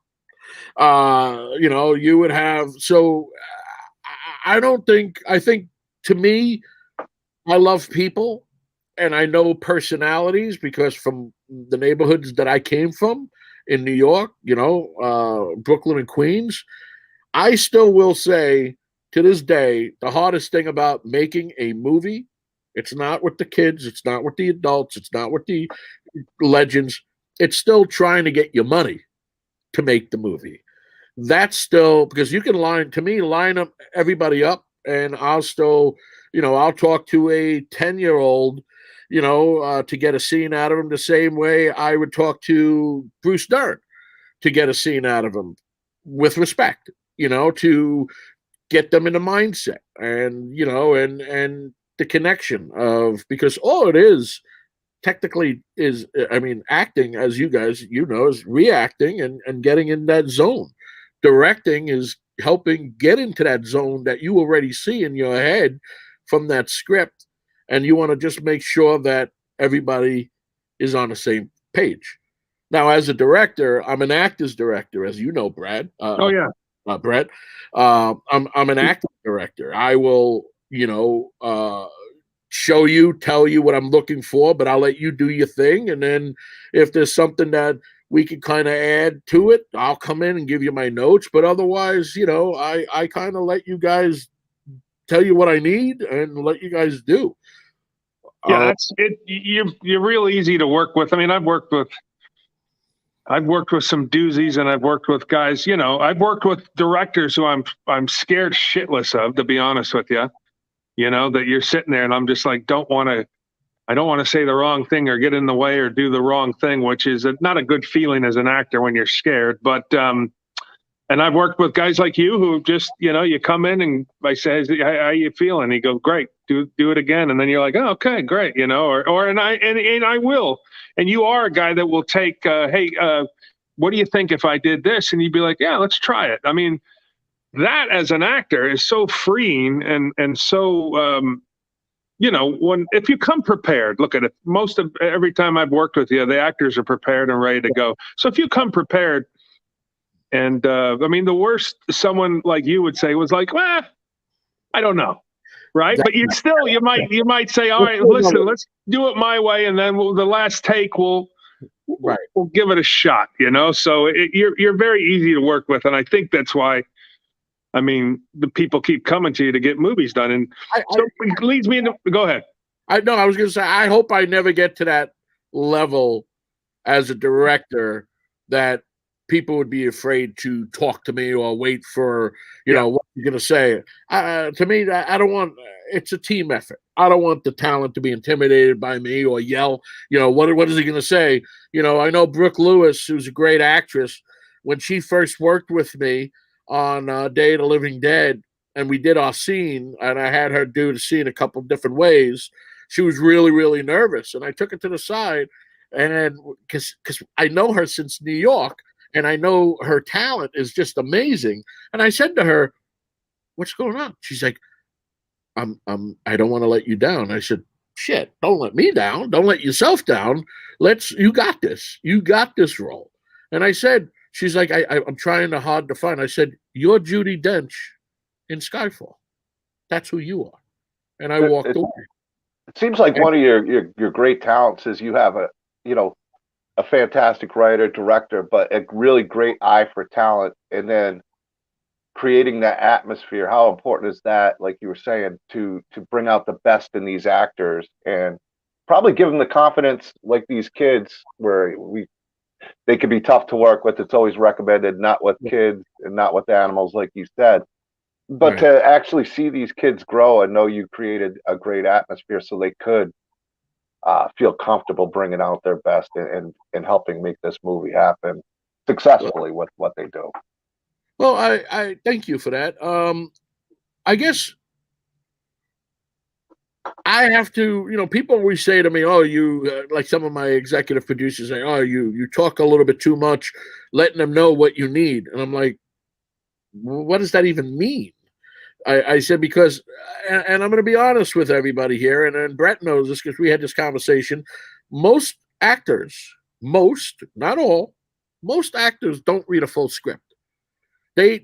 You would have, so I think to me, I love people and I know personalities because from the neighborhoods that I came from in New York, Brooklyn and Queens, I still will say to this day, the hardest thing about making a movie, it's not with the kids, it's not with the adults, it's not with the legends. It's still trying to get your money to make the movie. That's still, because you can line up everybody up, and I'll still, I'll talk to a 10-year-old, to get a scene out of him the same way I would talk to Bruce Dern to get a scene out of him with respect, to get them in the mindset and, and the connection of, because all it is technically is, I mean, acting, as you guys, is reacting and getting in that zone. Directing is helping get into that zone that you already see in your head from that script. And you want to just make sure that everybody is on the same page. Now, as a director, I'm an actor's director, as you know, Brad. Brett. I'm an acting director. I will, show you, tell you what I'm looking for, but I'll let you do your thing. And then if there's something that we can kind of add to it, I'll come in and give you my notes. But otherwise, I kind of let you guys tell you what I need and let you guys do. Yeah, that's it. You're real easy to work with. I mean, I've worked with some doozies, and I've worked with guys. I've worked with directors who I'm scared shitless of, to be honest with you. That you're sitting there, and I'm just like, I don't want to say the wrong thing or get in the way or do the wrong thing, which is not a good feeling as an actor when you're scared. But and I've worked with guys like you who just, you come in and I say, how you feeling? He goes, great, do it again. And then you're like, oh, okay, great. And I will. And you are a guy that will take, hey, what do you think if I did this? And you'd be like, yeah, let's try it. I mean, that as an actor is so freeing and so, if you come prepared, look at it. Every time I've worked with you, the actors are prepared and ready to go. So if you come prepared, And I mean, the worst someone like you would say was like, well, I don't know. Right. But you might say, all right, listen, let's do it my way. And then the last take we'll give it a shot, you know? So you're very easy to work with. And I think that's why, I mean, the people keep coming to you to get movies done. And so it leads me into, go ahead. I was going to say, I hope I never get to that level as a director that people would be afraid to talk to me or wait for, you know, what you're going to say. To me, I don't want, it's a team effort. I don't want the talent to be intimidated by me or yell, you know, what is he going to say? You know, I know Brooke Lewis, who's a great actress, when she first worked with me on Day of the Living Dead, and we did our scene, and I had her do the scene a couple of different ways, she was really, really nervous. And I took her to the side, and because I know her since New York, and I know her talent is just amazing. And I said to her, what's going on? She's like, I don't want to let you down. I said, shit, don't let me down. Don't let yourself down. You got this. You got this role. And I said, she's like, I'm trying hard to find. I said, you're Judi Dench in Skyfall. That's who you are. And I walked away. It seems like one of your great talents is you have a fantastic writer, director, but a really great eye for talent, and then creating that atmosphere. How important is that, like you were saying, to bring out the best in these actors and probably give them the confidence, like these kids, where they can be tough to work with. It's always recommended not with kids and not with animals, like you said, but to actually see these kids grow and know you created a great atmosphere so they could feel comfortable bringing out their best and helping make this movie happen successfully with what they do. Well, I thank you for that. I guess I have to, you know, people always say to me, oh, you, like some of my executive producers say, oh, you talk a little bit too much, letting them know what you need. And I'm like, what does that even mean? I said, because, and I'm going to be honest with everybody here, and Brett knows this because we had this conversation. Most actors, not all, most actors don't read a full script. They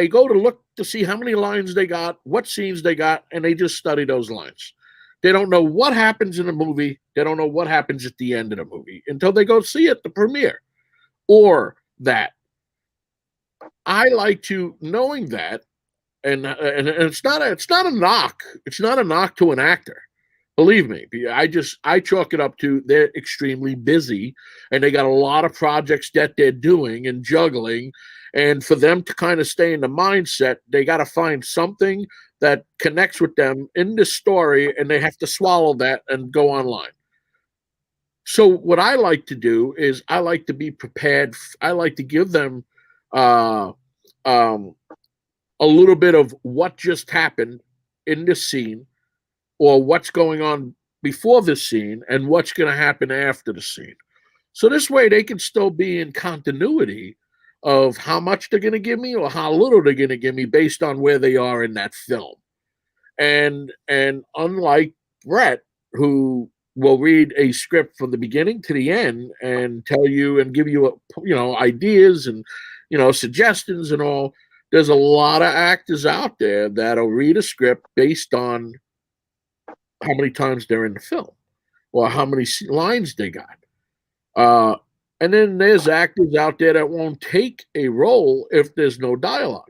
go to look to see how many lines they got, what scenes they got, and they just study those lines. They don't know what happens in the movie. They don't know what happens at the end of the movie until they go see it, the premiere, or that. I like to, knowing that, and it's not a knock. It's not a knock to an actor. Believe me, I chalk it up to they're extremely busy and they got a lot of projects that they're doing and juggling. And for them to kind of stay in the mindset, they got to find something that connects with them in the story, and they have to swallow that and go online. So what I like to do is I like to be prepared. I like to give them a little bit of what just happened in this scene, or what's going on before the scene, and what's going to happen after the scene. So this way they can still be in continuity of how much they're going to give me or how little they're going to give me based on where they are in that film. And unlike Brett, who will read a script from the beginning to the end and tell you and give you, ideas and, suggestions and all, there's a lot of actors out there that'll read a script based on how many times they're in the film or how many lines they got. And then there's actors out there that won't take a role if there's no dialogue.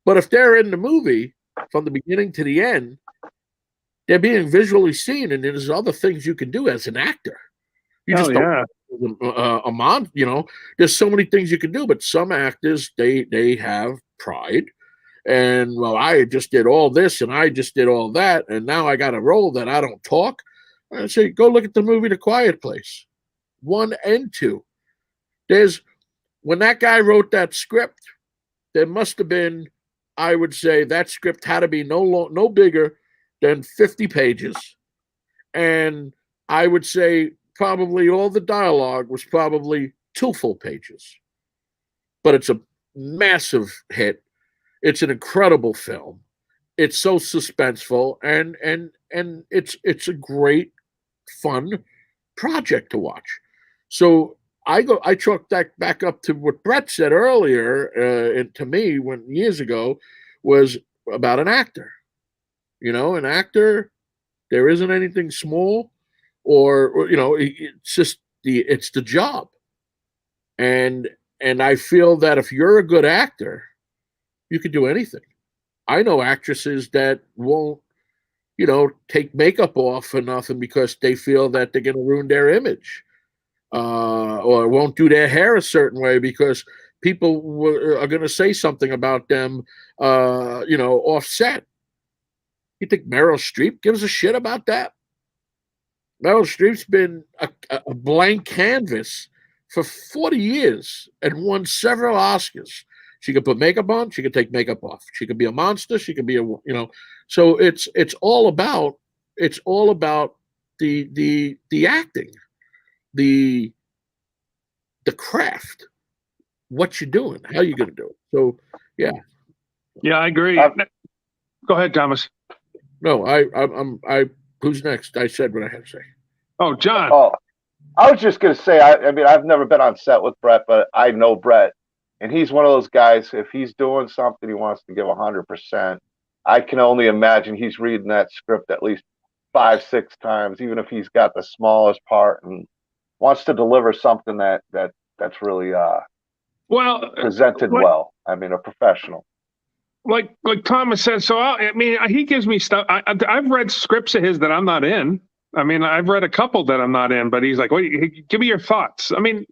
But if they're in the movie from the beginning to the end, they're being visually seen, and there's other things you can do as an actor. You just don't there's so many things you can do, but some actors, they have pride. And, well, I just did all this and I just did all that, and now I got a role that I don't talk. I say, go look at the movie The Quiet Place 1 and 2. When that guy wrote that script, there must have been, I would say, that script had to be no bigger than 50 pages. And I would say probably all the dialogue was probably 2 full pages. But it's a massive hit. It's an incredible film. It's so suspenseful, and it's a great, fun project to watch. So I chalk that back up to what Brett said earlier, and to me, years ago, was about an actor. An actor, there isn't anything small, or it's just it's the job. And I feel that if you're a good actor, you can do anything. I know actresses that won't, take makeup off for nothing because they feel that they're going to ruin their image, or won't do their hair a certain way because people are going to say something about them, offset. You think Meryl Streep gives a shit about that? Meryl Streep's been a blank canvas for 40 years and won several Oscars. She could put makeup on. She could take makeup off. She could be a monster. She could be So it's all about the acting, the craft, what you're doing, how you're going to do it. So yeah, I agree. Go ahead, Thomas. No, I who's next? I said what I had to say. Oh, John. Oh, I was just going to say, I mean, I've never been on set with Brett, but I know Brett. And he's one of those guys, if he's doing something, he wants to give 100%. I can only imagine he's reading that script at least 5-6 times, even if he's got the smallest part and wants to deliver something that's really presented well. I mean, a professional. Like Thomas said, so he gives me stuff. I've read scripts of his that I'm not in. I mean, I've read a couple that I'm not in, but he's like, "Wait, give me your thoughts." I mean,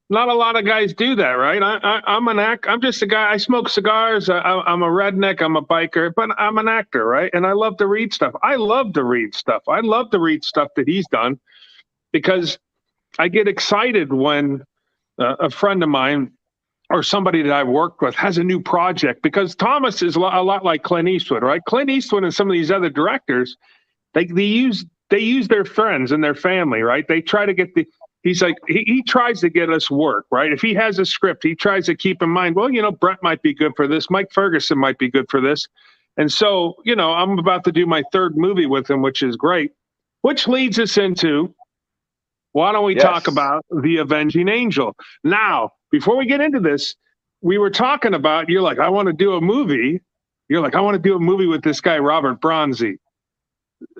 not a lot of guys do that, right? I'm just a guy. I smoke cigars. I'm a redneck. I'm a biker, but I'm an actor, right? And I love to read stuff. I love to read stuff that he's done because I get excited when a friend of mine or somebody that I've worked with has a new project, because Thomas is a lot like Clint Eastwood, right? Clint Eastwood and some of these other directors, they use their friends and their family, right? They try to get he's like, he tries to get us work, right? If he has a script, he tries to keep in mind, well, Brett might be good for this. Mike Ferguson might be good for this. And so, I'm about to do my 3rd movie with him, which is great, which leads us into, why don't we talk about The Avenging Angel? Now, before we get into this, we were talking about, you're like, I want to do a movie. You're like, I want to do a movie with this guy, Robert Bronzi.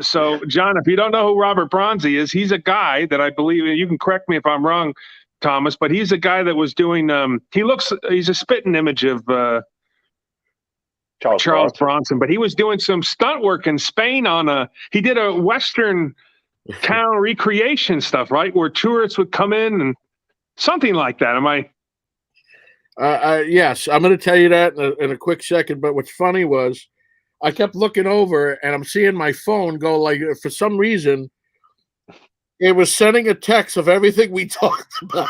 So, John, if you don't know who Robert Bronzi is, he's a guy that I believe, you can correct me if I'm wrong, Thomas, but he's a guy that was doing, he's a spitting image of Charles Bronson, but he was doing some stunt work in Spain he did a Western town recreation stuff, right? Where tourists would come in and something like that. Am I? Yes, I'm going to tell you that in a quick second. But what's funny was I kept looking over and I'm seeing my phone go like, for some reason, it was sending a text of everything we talked about.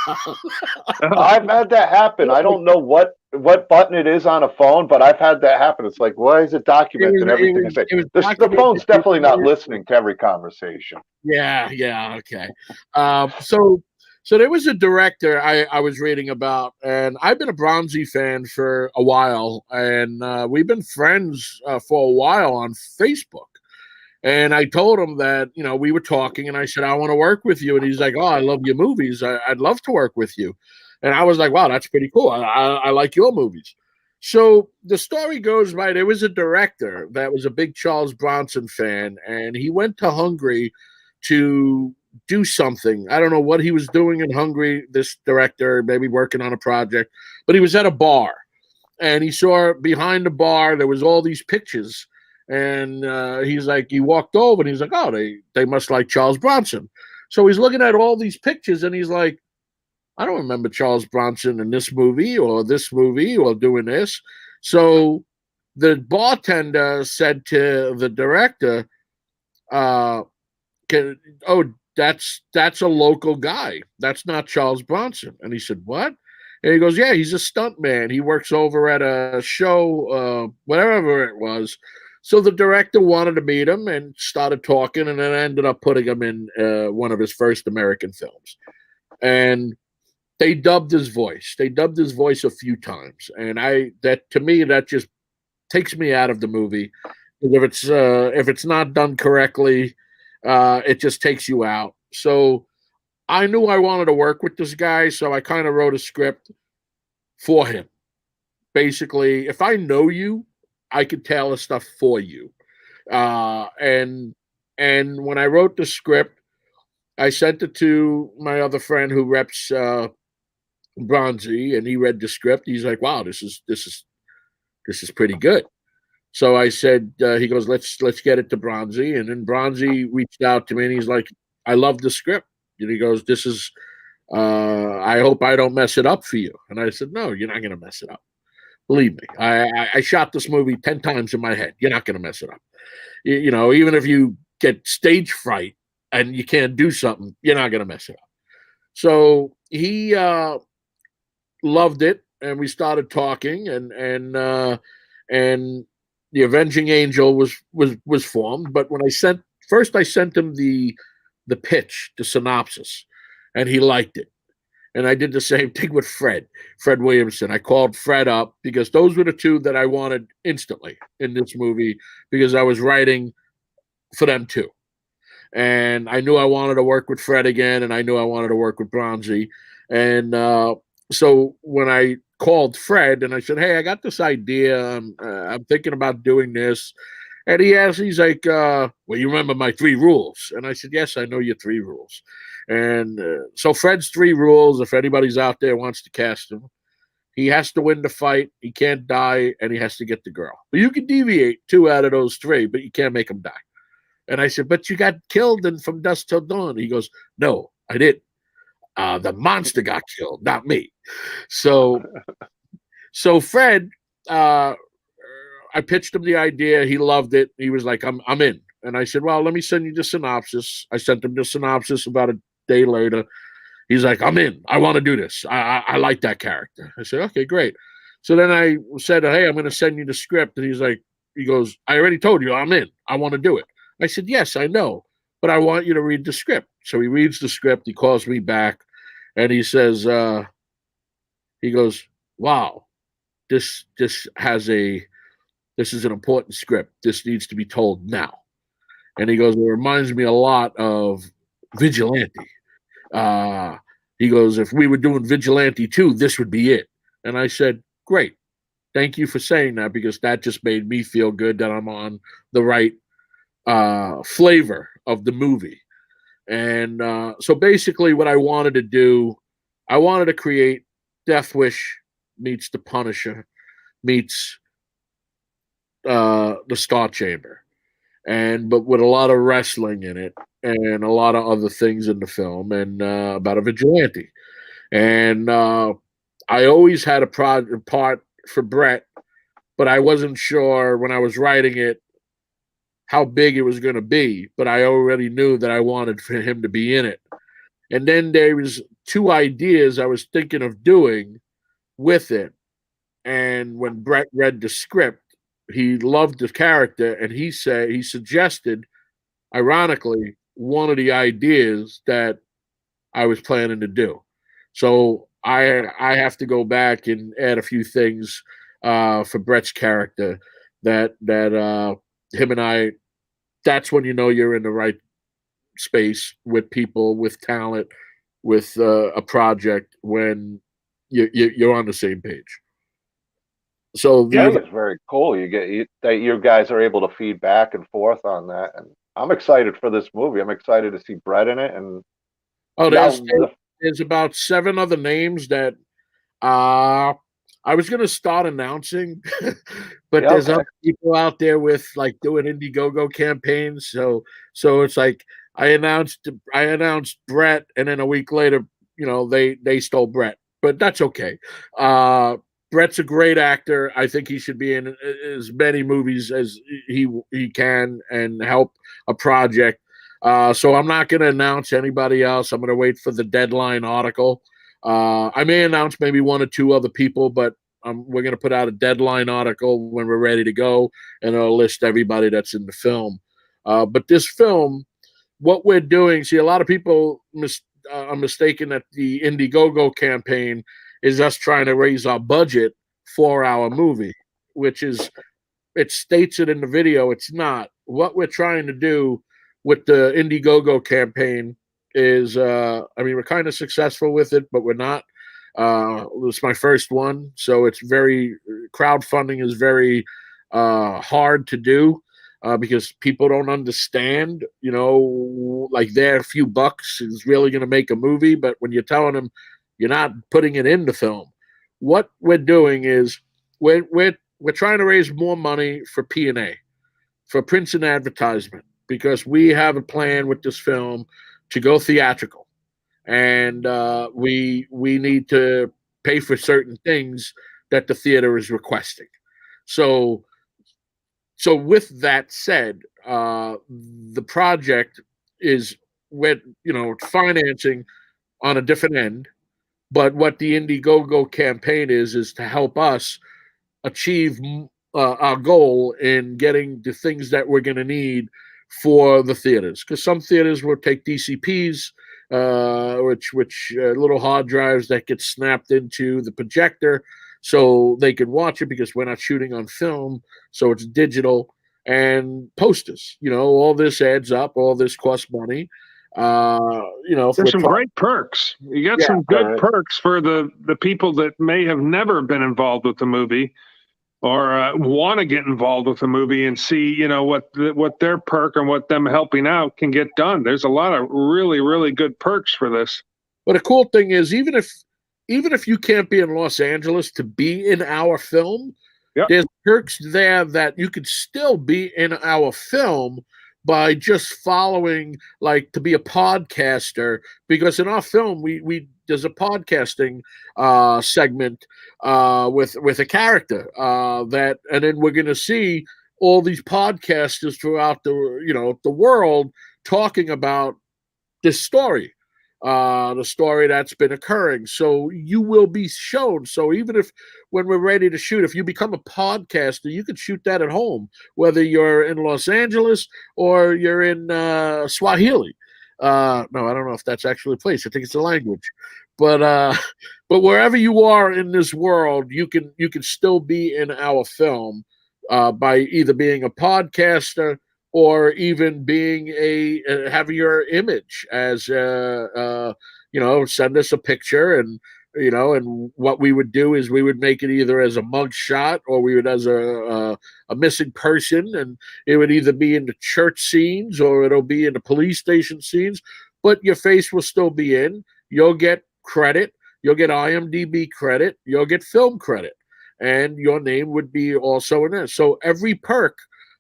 I've had that happen. I don't know what button it is on a phone, but I've had that happen. It's like, why is it documenting everything? The phone's definitely not listening to every conversation. Yeah, okay. So there was a director I was reading about, and I've been a Bronzi fan for a while, and we've been friends for a while on Facebook. And I told him that, we were talking, and I said, I want to work with you. And he's like, oh, I love your movies. I'd love to work with you. And I was like, wow, that's pretty cool. I like your movies. So the story goes, right, there was a director that was a big Charles Bronson fan, and he went to Hungary to do something. I don't know what he was doing in Hungary, this director, maybe working on a project, but he was at a bar, and he saw behind the bar, there was all these pictures. And he's like, he walked over and he's like, oh, they must like Charles Bronson. So he's looking at all these pictures and he's like, I don't remember Charles Bronson in this movie or doing this. So the bartender said to the director, that's a local guy. That's not Charles Bronson. And he said, what? And he goes, yeah, he's a stuntman. He works over at a show, whatever it was. So the director wanted to meet him and started talking, and then ended up putting him in one of his first American films. And they dubbed his voice. They dubbed his voice a few times, and to me that just takes me out of the movie. If it's not done correctly, it just takes you out. So I knew I wanted to work with this guy, so I kind of wrote a script for him. Basically, if I know you, I could tailor stuff for you. And when I wrote the script, I sent it to my other friend who reps Bronzy, and he read the script. He's like, "Wow, this is pretty good." So I said, he goes, let's get it to Bronzy. And then Bronzy reached out to me and he's like, I love the script. And he goes, this is, I hope I don't mess it up for you. And I said, no, you're not going to mess it up. Believe me, I shot this movie 10 times in my head. You're not going to mess it up. You know, even if you get stage fright and you can't do something, you're not going to mess it up. So he loved it. And we started talking and The Avenging Angel was formed, but when I sent him the pitch, the synopsis, and he liked it. And I did the same thing with Fred Williamson. I called Fred up because those were the two that I wanted instantly in this movie because I was writing for them too. And I knew I wanted to work with Fred again, and I knew I wanted to work with Bronzy. And so when I called Fred and I said, hey, I got this idea. I'm thinking about doing this. And he's like, well, you remember my 3 rules? And I said, yes, I know your 3 rules. And so Fred's 3 rules, if anybody's out there wants to cast him, he has to win the fight, he can't die, and he has to get the girl. But you can deviate 2 out of those 3, but you can't make him die. And I said, but you got killed in From Dusk Till Dawn. He goes, no, I didn't. The monster got killed, not me. So Fred, I pitched him the idea. He loved it. He was like, I'm in. And I said, well, let me send you the synopsis. I sent him the synopsis about a day later. He's like, I'm in. I want to do this. I like that character. I said, okay, great. So then I said, hey, I'm going to send you the script. And he goes, I already told you I'm in. I want to do it. I said, yes, I know, but I want you to read the script. So he reads the script. He calls me back and he says, he goes, wow, this is an important script. This needs to be told now. And he goes, it reminds me a lot of Vigilante. He goes, if we were doing Vigilante 2, this would be it. And I said, great. Thank you for saying that because that just made me feel good that I'm on the right flavor of the movie. And so basically what I wanted to do, I wanted to create Death Wish meets The Punisher meets the Star Chamber, but with a lot of wrestling in it and a lot of other things in the film and about a vigilante. And I always had a part for Brett, but I wasn't sure when I was writing it how big it was going to be, but I already knew that I wanted for him to be in it. And then there was 2 ideas I was thinking of doing with it. And when Brett read the script, he loved the character, and he suggested, ironically, one of the ideas that I was planning to do. So I have to go back and add a few things for Brett's character that him and I. That's when you know you're in the right space with people, with talent, with a project when you're on the same page. So yeah, it's very cool. That you guys are able to feed back and forth on that, and I'm excited for this movie. I'm excited to see Brett in it. And there's about 7 other names that I was going to start announcing, but there's other people out there with like doing Indiegogo campaigns. So it's like I announced Brett, and then a week later, they stole Brett, but that's okay. Brett's a great actor. I think he should be in as many movies as he can and help a project. So I'm not going to announce anybody else. I'm going to wait for the Deadline article. I may announce maybe 1 or 2 other people, but we're going to put out a Deadline article when we're ready to go, and it'll list everybody that's in the film. But this film, what we're doing, see, a lot of people are mistaken that the Indiegogo campaign is us trying to raise our budget for our movie, which is, it states it in the video. It's not. What we're trying to do with the Indiegogo campaign is, I mean, we're kind of successful with it, but we're not. It's my first one, so it's very crowdfunding is very hard to do because people don't understand. You know, like their few bucks is really going to make a movie, but when you're telling them you're not putting it in the film, what we're doing is we're trying to raise more money for P&A, for prints and advertisement, because we have a plan with this film to go theatrical, and we need to pay for certain things that the theater is requesting. So with that said, the project is with financing on a different end, but what the Indiegogo campaign is to help us achieve our goal in getting the things that we're going to need for the theaters, because some theaters will take DCPs, which little hard drives that get snapped into the projector so they can watch it, because we're not shooting on film, so it's digital. And posters, all this adds up, all this costs money. There's some great perks. You got some good perks for the people that may have never been involved with the movie, or want to get involved with the movie and see, what their perk and what them helping out can get done. There's a lot of really, really good perks for this. But the cool thing is, even if you can't be in Los Angeles to be in our film, there's perks there that you could still be in our film by just following, like, to be a podcaster, because in our film there's a podcasting segment with a character that, and then we're going to see all these podcasters throughout the world talking about this story, the story that's been occurring. So you will be shown. So even if when we're ready to shoot, if you become a podcaster, you can shoot that at home, whether you're in Los Angeles or you're in Swahili. No, I don't know if that's actually a place. I think it's a language. But wherever you are in this world, you can still be in our film by either being a podcaster or even being having your image as send us a picture, and and what we would do is we would make it either as a mug shot, or we would as a missing person, and it would either be in the church scenes or it'll be in the police station scenes, but your face will still be in. You'll get credit, you'll get IMDb credit, you'll get film credit, and your name would be also in there. So every perk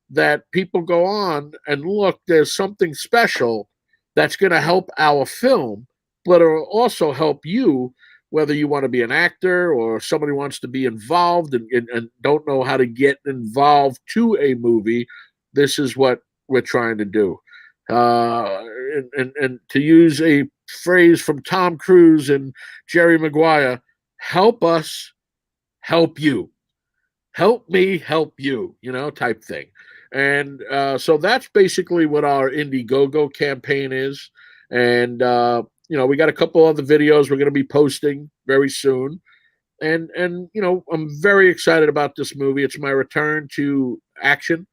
that people go on and look, there's something special that's going to help our film, but it'll also help you, whether you want to be an actor or somebody wants to be involved and don't know how to get involved to a movie. This is what we're trying to do. And to use a phrase from Tom Cruise and Jerry Maguire, help us help you. Help me help you, type thing. And so that's basically what our Indiegogo campaign is. And, we got a couple other videos we're going to be posting very soon. And I'm very excited about this movie. It's my return to action.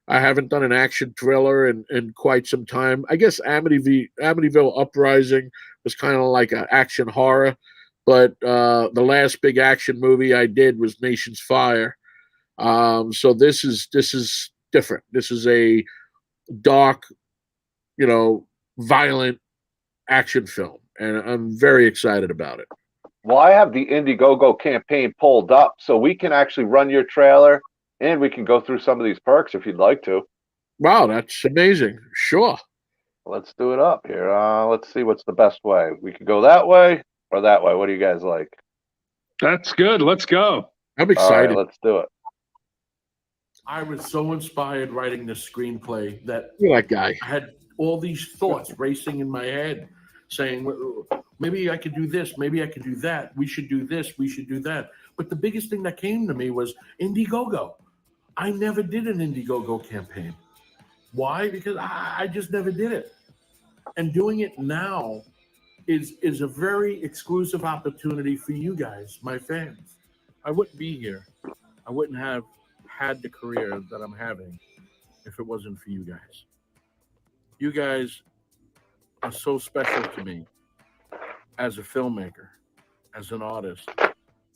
I haven't done an action thriller in quite some time. I guess Amityville Uprising was kind of like an action horror. But the last big action movie I did was Nation's Fire. So this is different. This is a dark, violent action film, and I'm very excited about it. Well, I have the Indiegogo campaign pulled up, so we can actually run your trailer, and we can go through some of these perks if you'd like to. Wow, that's amazing. Sure. Let's do it up here. Let's see what's the best way. We could go that way or that way. What do you guys like? That's good. Let's go. I'm excited. All right, let's do it. I was so inspired writing this screenplay that You're that guy. I had all these thoughts racing in my head saying, maybe I could do this, maybe I could do that, we should do this, we should do that. But the biggest thing that came to me was Indiegogo. I never did an Indiegogo campaign. Why? Because I just never did it. And doing it now is a very exclusive opportunity for you guys, my fans. I wouldn't be here. I wouldn't have had the career that I'm having if it wasn't for you guys. You guys are so special to me as a filmmaker, as an artist,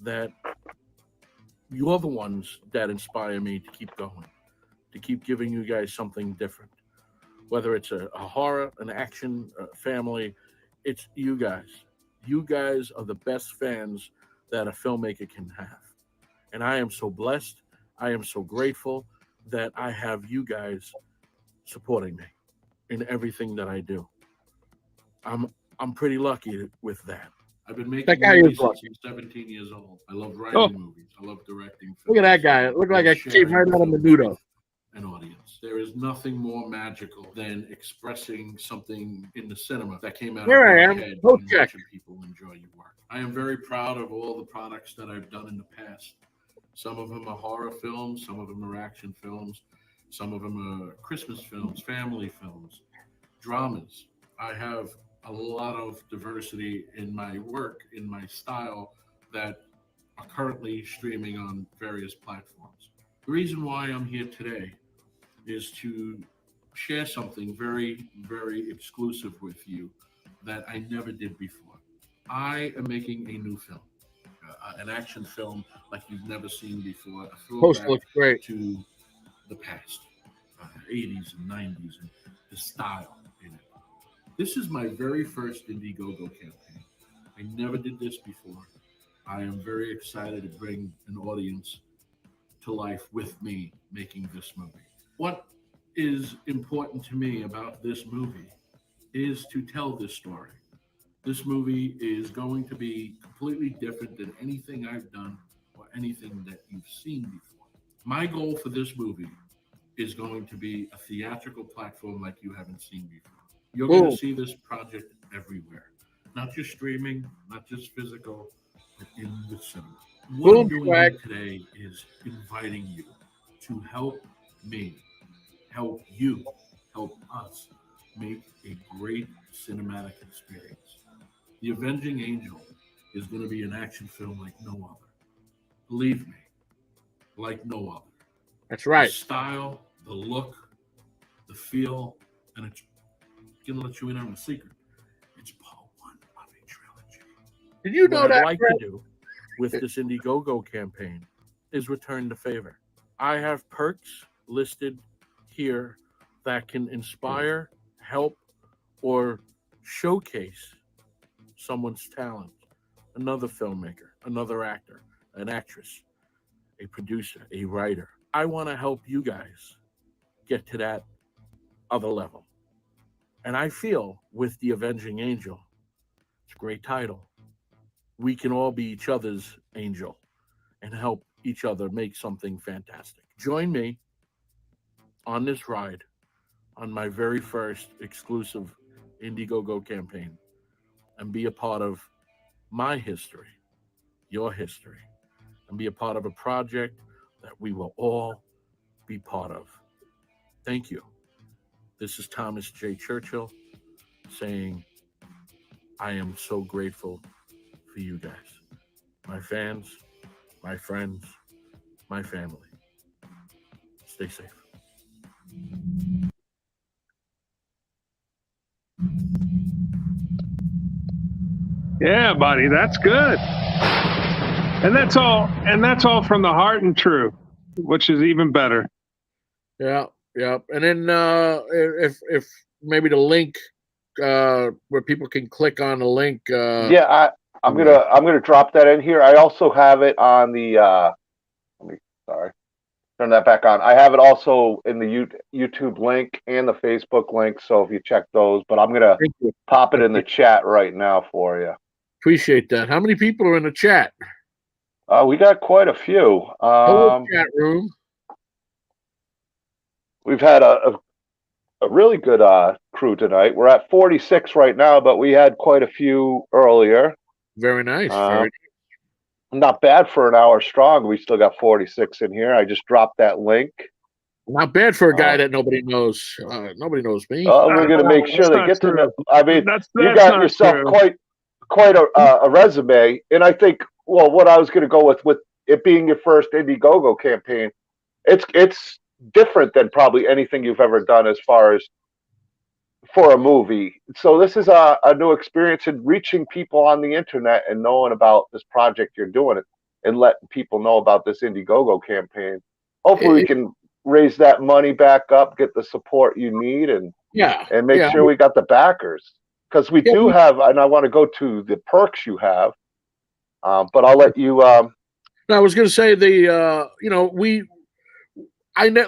that you're the ones that inspire me to keep going, to keep giving you guys something different. Whether it's a horror, an action, a family, it's you guys. You guys are the best fans that a filmmaker can have. And I am so blessed. I am so grateful that I have you guys supporting me in everything that I do. I'm pretty lucky with that. I've been making That guy is movies since lucky. I'm 17 years old. I love writing movies. I love directing films. Look at that guy. It looked like I came right out of Menudo. An audience. There is nothing more magical than expressing something in the cinema that came out Here of I your am. head Go and check. watching people enjoy your work. I am very proud of all the products that I've done in the past. Some of them are horror films, some of them are action films, some of them are Christmas films, family films, dramas. I have a lot of diversity in my work, in my style, that are currently streaming on various platforms. The reason why I'm here today is to share something very, very exclusive with you that I never did before. I am making a new film, an action film like you've never seen before, a Poster throwback looks great. to the past, 80s and 90s, and the style in it. This is my very first Indiegogo campaign. I never did this before. I am very excited to bring an audience to life with me making this movie. What is important to me about this movie is to tell this story. This movie is going to be completely different than anything I've done or anything that you've seen before. My goal for this movie is going to be a theatrical platform like you haven't seen before. You're going to see this project everywhere, not just streaming, not just physical, but in the cinema. What I'm doing here today is inviting you to help me, help you, help us make a great cinematic experience. The Avenging Angel is going to be an action film like no other. Believe me, like no other. That's right. The style, the look, the feel, and it's going to let you in on a secret. It's part one of a trilogy. Did you know What that? I'd like to do with this Indiegogo campaign is return the favor. I have perks listed here that can inspire, help, or showcase someone's talent. Another filmmaker, another actor, an actress, a producer, a writer. I want to help you guys get to that other level. And I feel with The Avenging Angel, it's a great title. We can all be each other's angel and help each other make something fantastic. Join me on this ride on my very first exclusive Indiegogo campaign and be a part of my history, your history, and be a part of a project that we will all be part of. Thank you. This is Thomas J. Churchill saying, I am so grateful for you guys, my fans, my friends, my family. Stay safe. Yeah, buddy, that's good. And that's all from the heart and true, which is even better. Yeah. And then if maybe the link where people can click on the link. I'm gonna drop that in here. I also have it on the. Sorry, turn that back on. I have it also in the YouTube link and the Facebook link. So if you check those, but I'm gonna pop it in the chat right now for you. Appreciate that. How many people are in the chat? We got quite a few. Hello, chat room. We've had a really good crew tonight. We're at 46 right now, but we had quite a few earlier. Very nice. Not bad for an hour strong. We still got 46 in here. I just dropped that link. Not bad for a guy that nobody knows. Nobody knows me. We're going to make sure they get to know. I mean, that's you got yourself true. quite a resume. And I think, well, what I was going to go with it being your first Indiegogo campaign, it's different than probably anything you've ever done as far as for a movie. So this is a new experience in reaching people on the internet and knowing about this project you're doing, and letting people know about this Indiegogo campaign. Hopefully we can raise that money back up, get the support you need, and Yeah, make yeah, sure we got the backers, because we yeah. do have, and I want to go to the perks you have, but I'll let you. No, I was going to say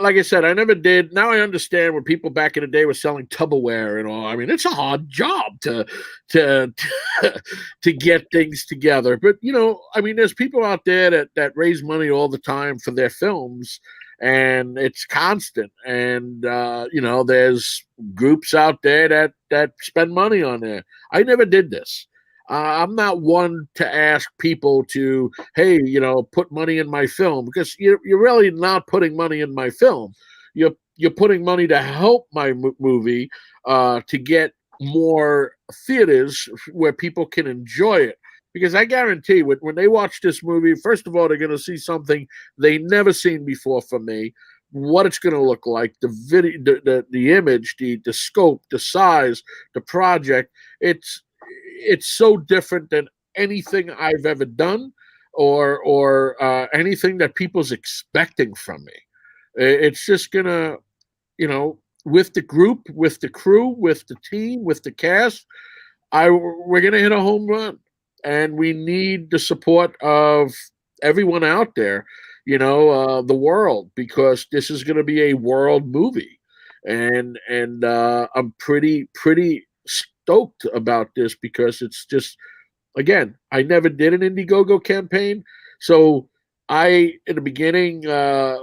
like I said, I never did. Now I understand when people back in the day were selling Tupperware and all. I mean, it's a hard job to to get things together. But I mean, there's people out there that raise money all the time for their films, and it's constant. And there's groups out there that spend money on there. I never did this. I'm not one to ask people to, hey, put money in my film, because you're really not putting money in my film. You're putting money to help my movie to get more theaters where people can enjoy it. Because I guarantee when they watch this movie, first of all, they're going to see something they never seen before from me. What it's going to look like, the video, the image, the scope, the size, the project. It's so different than anything I've ever done, or anything that people's expecting from me. It's just gonna, with the group, with the crew, with the team, with the cast, we're gonna hit a home run, and we need the support of everyone out there, the world, because this is gonna be a world movie, and I'm pretty stoked about this, because it's just, again, I never did an Indiegogo campaign, so in the beginning,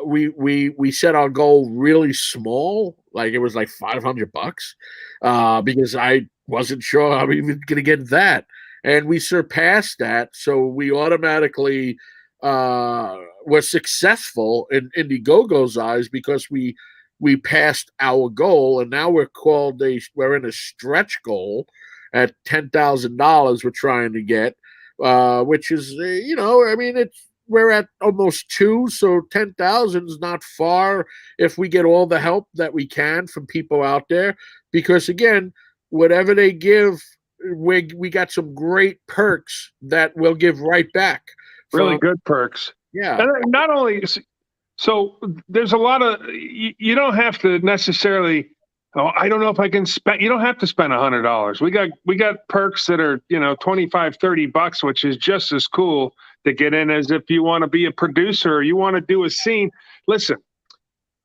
we set our goal really small, like it was like $500, because I wasn't sure how we were going to get that, and we surpassed that, so we automatically were successful in Indiegogo's eyes, because we passed our goal, and now we're in a stretch goal at $10,000 we're trying to get, which is, I mean, we're at almost 2, so 10,000 is not far if we get all the help that we can from people out there, because again, whatever they give, we got some great perks that we'll give right back. Really good perks. Yeah. And not only... So there's a lot of, you don't have to necessarily, I don't know if I can spend, you don't have to spend $100. We got perks that are, $25, $30, which is just as cool to get in as if you want to be a producer or you want to do a scene. Listen,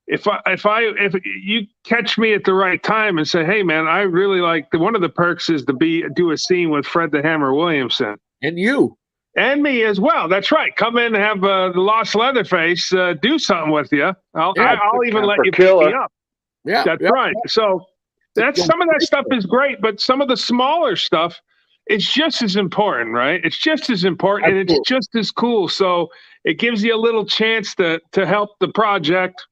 if you catch me at the right time and say, hey man, I really like, one of the perks is to do a scene with Fred the Hammer Williamson. And you. And me as well. That's right. Come in and have the Lost Leatherface do something with you. I'll even let you pick me up. Yeah, that's right. So some of that stuff is great, but some of the smaller stuff is just as important, right? It's just as important, and it's just as cool. So it gives you a little chance to help the project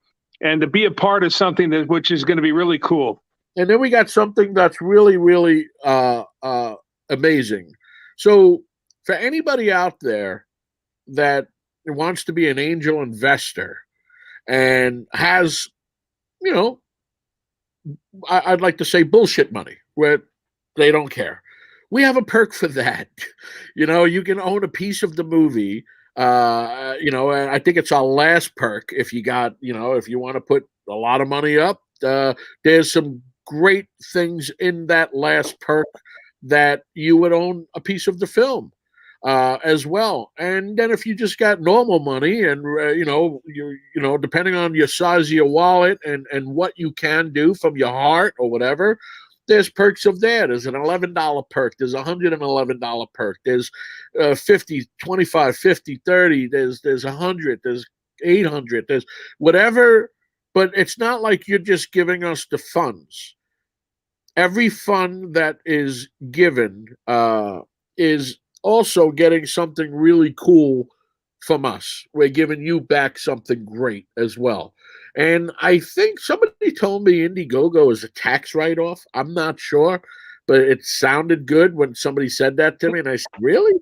and to be a part of something which is going to be really cool. And then we got something that's really, really amazing. So for anybody out there that wants to be an angel investor and has, I'd like to say bullshit money where they don't care, we have a perk for that. You can own a piece of the movie. And I think it's our last perk. If you got, if you want to put a lot of money up, there's some great things in that last perk that you would own a piece of the film. As well, and then if you just got normal money, and depending on your size of your wallet and what you can do from your heart or whatever, there's perks of that. There's an $11 perk. There's $111 perk. There's 50, 25, 50, 30. There's 100. There's 800. There's whatever. But it's not like you're just giving us the funds. Every fund that is given is also getting something really cool from us. We're giving you back something great as well. And I think somebody told me Indiegogo is a tax write-off. I'm not sure, but it sounded good when somebody said that to me. And I said, really?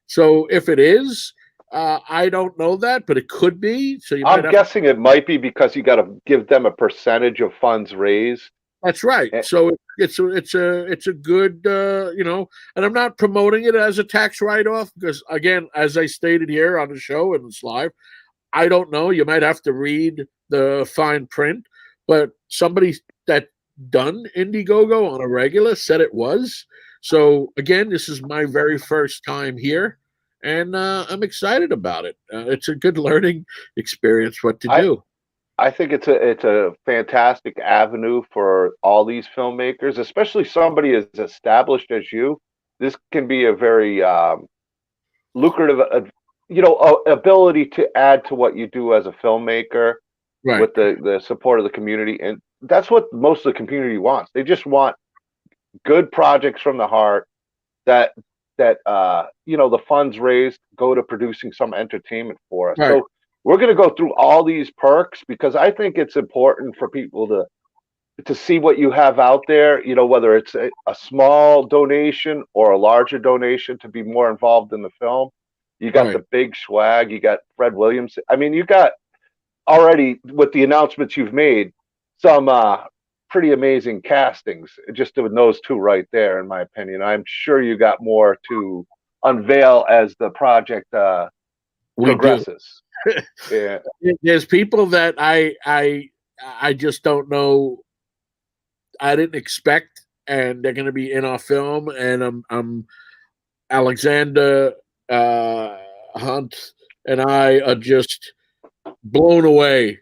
So if it is, I don't know that, but it could be. So I'm guessing it might be, because you got to give them a percentage of funds raised. That's right. Eh, So it's a good and I'm not promoting it as a tax write-off because again, as I stated here on the show and it's live, I don't know. You might have to read the fine print, but somebody that done Indiegogo on a regular said it was. So again, this is my very first time here, and I'm excited about it. It's a good learning experience what to I do. I think it's a fantastic avenue for all these filmmakers, especially somebody as established as you. This can be a very lucrative, ability to add to what you do as a filmmaker Right, with the support of the community, and that's what most of the community wants. They just want good projects from the heart that the funds raised go to producing some entertainment for us. right, So we're going to go through all these perks because I think it's important for people to see what you have out there, whether it's a small donation or a larger donation to be more involved in the film. You got right. the big Schwag, you got Fred Williams. I mean, you got already with the announcements you've made some pretty amazing castings just with those two right there, in my opinion. I'm sure you got more to unveil as the project We do. progresses. Yeah. There's people that I just don't know. I didn't expect, and they're going to be in our film. And I'm Alexander Hunt and I are just blown away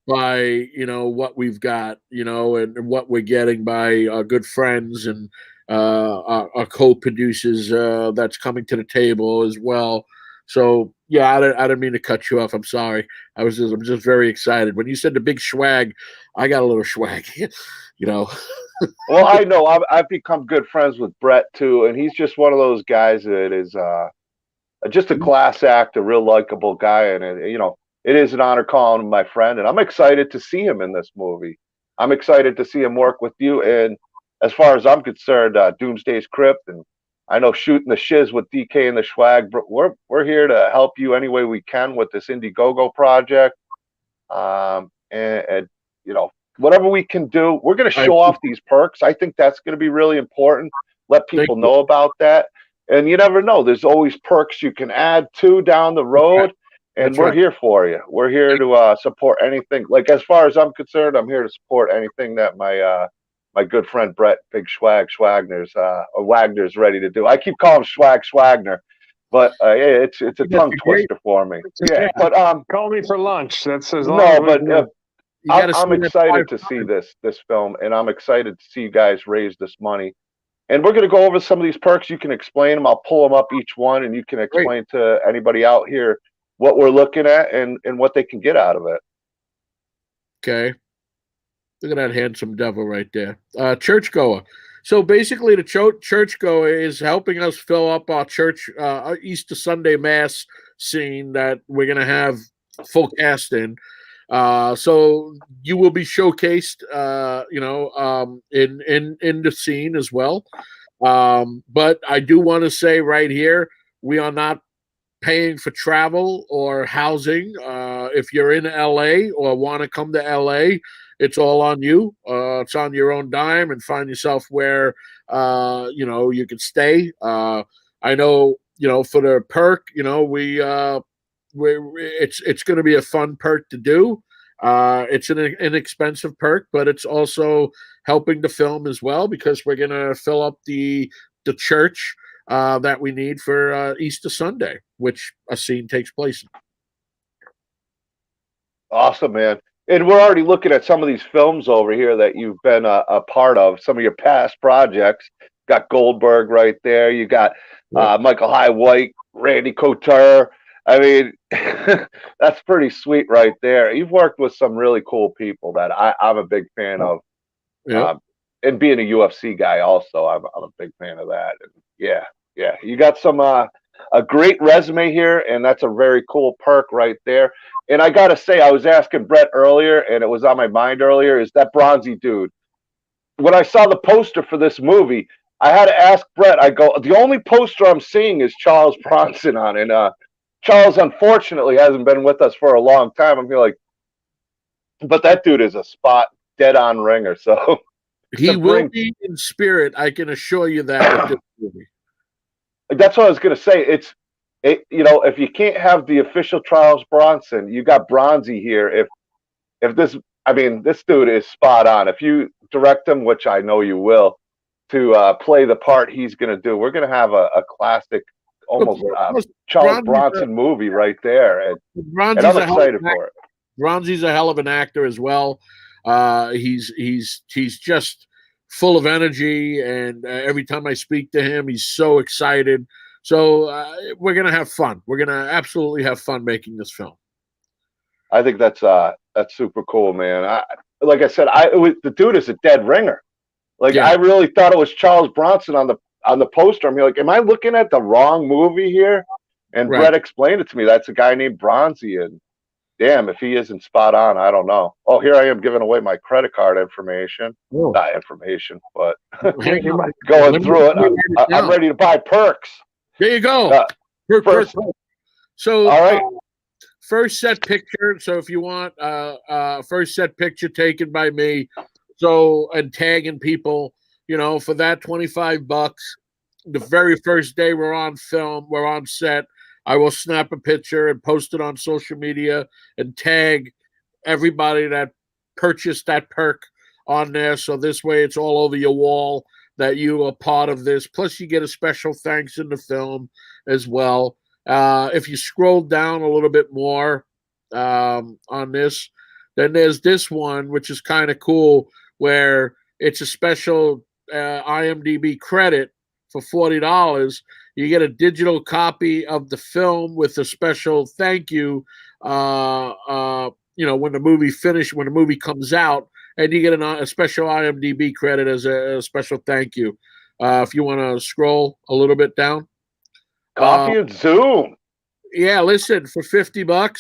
by what we've got, and what we're getting by our good friends and our co-producers that's coming to the table as well. So yeah, I didn't mean to cut you off. I'm sorry. I'm just very excited when you said the big Schwag. I got a little Schwag, you know. Well, I know I've become good friends with Brett too, and he's just one of those guys that is just a class act, a real likable guy, and it is an honor calling him my friend, and I'm excited to see him in this movie. I'm excited to see him work with you, and as far as I'm concerned, Doomsday's Krypt, and I know Shootin the Shizz with DK and the Schwag. We're here to help you any way we can with this Indiegogo project, and whatever we can do, we're going to I show off these perks. I think that's going to be really important. Let thank people you. know about that. And you never know. There's always perks you can add to down the road. And That's we're right. here for you. We're here to support anything. Like as far as I'm concerned, I'm here to support anything that my good friend Brett, Big Schwagner's or Wagner's ready to do. I keep calling him Schwagner, but it's a That's tongue great. twister for me. Yeah, Yeah. but Call me for lunch. That's as long no, as but You got to I'm see that excited 5 to see times. this film, and I'm excited to see you guys raise this money. And we're going to go over some of these perks. You can explain them. I'll pull them up each one, and you can Great. explain to anybody out here what we're looking at and what they can get out of it. Okay. Look at that handsome devil right there. Churchgoer. So basically, the churchgoer is helping us fill up our church our Easter Sunday Mass scene that we're going to have full cast in. So you will be showcased, in the scene as well. But I do want to say right here, we are not paying for travel or housing. If you're in LA or want to come to LA, it's all on you. It's on your own dime and find yourself where you can stay. I know, for the perk, it's going to be a fun perk to do. It's an inexpensive perk, but it's also helping the film as well because we're going to fill up the church that we need for Easter Sunday, which a scene takes place in. Awesome, man. And we're already looking at some of these films over here that you've been a part of, some of your past projects. Got Goldberg right there. You got Michael High White, Randy Couture. I mean, that's pretty sweet right there. You've worked with some really cool people that I'm a big fan of. Yeah. And being a UFC guy also, I'm a big fan of that. And yeah. You got some a great resume here, and that's a very cool perk right there. And I gotta say, I was asking Brett earlier, and it was on my mind earlier, is that bronzy dude. When I saw the poster for this movie, I had to ask Brett, I go, the only poster I'm seeing is Charles Bronson on, and Charles unfortunately hasn't been with us for a long time. I'm like, but that dude is a spot dead on ringer. So He will be in spirit. I can assure you that with this movie. That's what I was going to say. If you can't have the official Charles Bronson, you got Bronzy here. This dude is spot on. If you direct him, which I know you will, to play the part he's going to do, we're going to have a classic, almost Charles Bronson movie right there. And I'm excited for it. Bronzy's a hell of an actor as well. He's just full of energy, and every time I speak to him, he's so excited. So we're gonna have fun. We're gonna absolutely have fun making this film. I think that's super cool, man. Like I said, the dude is a dead ringer. Like, I really thought it was Charles Bronson on the poster. I'm like, am I looking at the wrong movie here? And Brett explained it to me. That's a guy named Bronzy, and damn, if he isn't spot on, I don't know. Oh, here I am giving away my credit card information. Oh. Not information, but going through it. I'm ready to buy perks. There you go. First. So, all right. First set picture. So if you want first set picture taken by me, and tagging people, for that $25. The very first day we're on film, we're on set, I will snap a picture and post it on social media and tag everybody that purchased that perk on there. So this way it's all over your wall that you are part of this. Plus you get a special thanks in the film as well. If you scroll down a little bit more on this, then there's this one, which is kind of cool, where it's a special IMDb credit for $40. You get a digital copy of the film with a special thank you, when the movie comes out, and you get a special IMDb credit as a special thank you. If you want to scroll a little bit down. Copy and Zoom. Yeah, listen, for $50,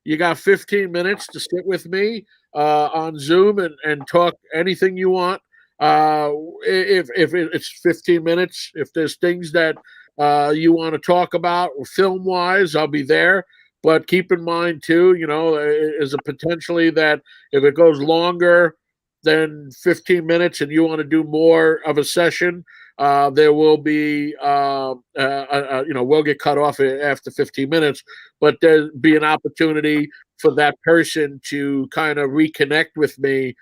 you got 15 minutes to sit with me on Zoom and talk anything you want. If it's 15 minutes, if there's things that you want to talk about film-wise, I'll be there. But keep in mind, too, is a potentially that if it goes longer than 15 minutes and you want to do more of a session, there will be, we'll get cut off after 15 minutes, but there'll be an opportunity for that person to kind of reconnect with me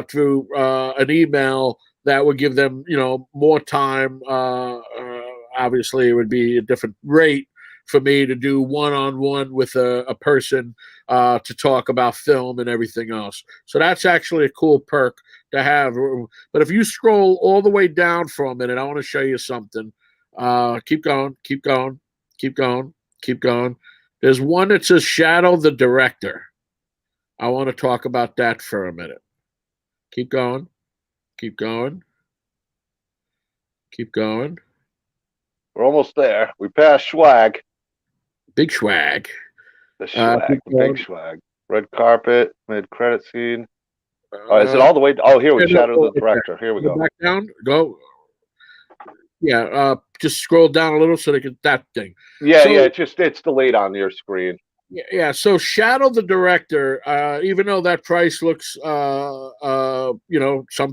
through an email that would give them, more time. Obviously, it would be a different rate for me to do one-on-one with a person to talk about film and everything else. So that's actually a cool perk to have. But if you scroll all the way down for a minute, I want to show you something. Keep going. There's one that says Shadow the Director. I want to talk about that for a minute. Keep going. We're almost there. We passed Schwag. Big Schwag. The Schwag. Big Schwag. Red carpet, mid-credit scene. Is it all the way? Here we Shadow the Director. Here we go. Back down. Go. Yeah. Just scroll down a little so they get that thing. Yeah. It's delayed on your screen. Yeah. So Shadow the Director, even though that price looks, some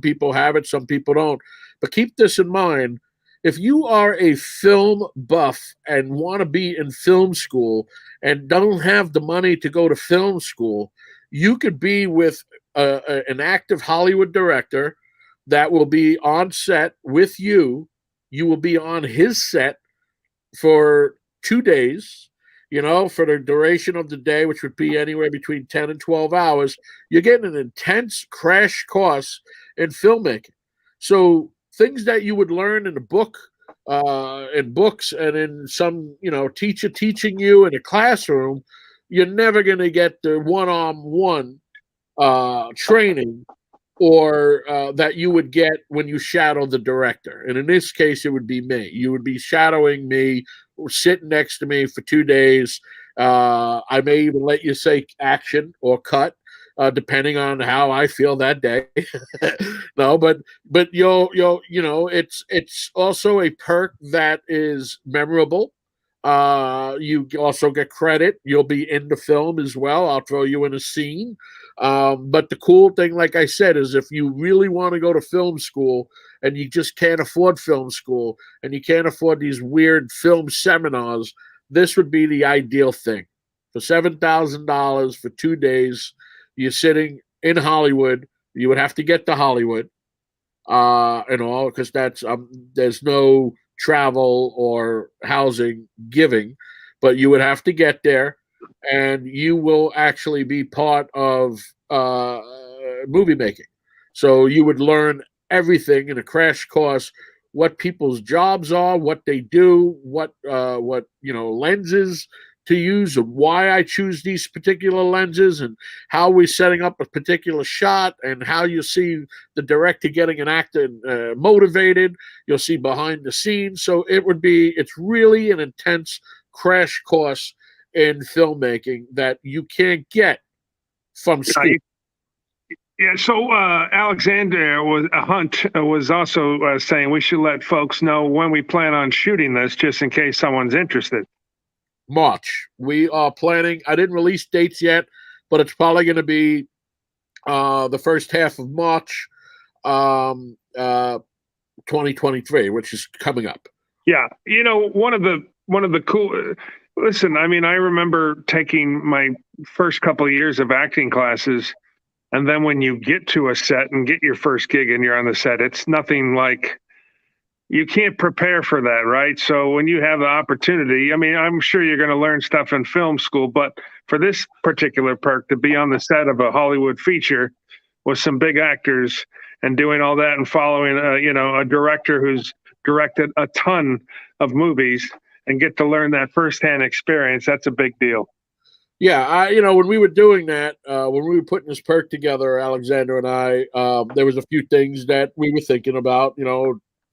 people have it, some people don't. But keep this in mind. If you are a film buff and want to be in film school and don't have the money to go to film school, you could be with an active Hollywood director that will be on set with you. You will be on his set for 2 days, for the duration of the day, which would be anywhere between 10 and 12 hours. You're getting an intense crash course in filmmaking. So things that you would learn in a book, in books, and in some, teacher teaching you in a classroom, you're never going to get the one-on-one training or that you would get when you shadow the director. And in this case, it would be me. You would be shadowing me, sitting next to me for 2 days. I may even let you say action or cut, depending on how I feel that day. No, but it's also a perk that is memorable. You also get credit. You'll be in the film as well. I'll throw you in a scene. But the cool thing, like I said, is if you really want to go to film school and you just can't afford film school and you can't afford these weird film seminars, this would be the ideal thing. For $7,000 for 2 days, you're sitting in Hollywood. You would have to get to Hollywood and all, because that's there's no travel or housing giving, but you would have to get there, and you will actually be part of movie making. So you would learn everything in a crash course: what people's jobs are, what they do, what lenses to use, and why I choose these particular lenses, and how we're setting up a particular shot, and how you see the director getting an actor motivated. You'll see behind the scenes. So it's really an intense crash course in filmmaking that you can't get from school. Yeah, so Alexander Hunt was also saying we should let folks know when we plan on shooting this, just in case someone's interested. March. We are planning. I didn't release dates yet, but it's probably going to be the first half of March, 2023, which is coming up. Yeah, one of the cool. Listen, I mean, I remember taking my first couple of years of acting classes, and then when you get to a set and get your first gig and you're on the set, it's nothing like. You can't prepare for that, right? So when you have the opportunity, I mean, I'm sure you're going to learn stuff in film school, but for this particular perk to be on the set of a Hollywood feature with some big actors and doing all that and following, a director who's directed a ton of movies and get to learn that firsthand experience, that's a big deal. Yeah, when we were doing that, when we were putting this perk together, Alexander and I, there was a few things that we were thinking about,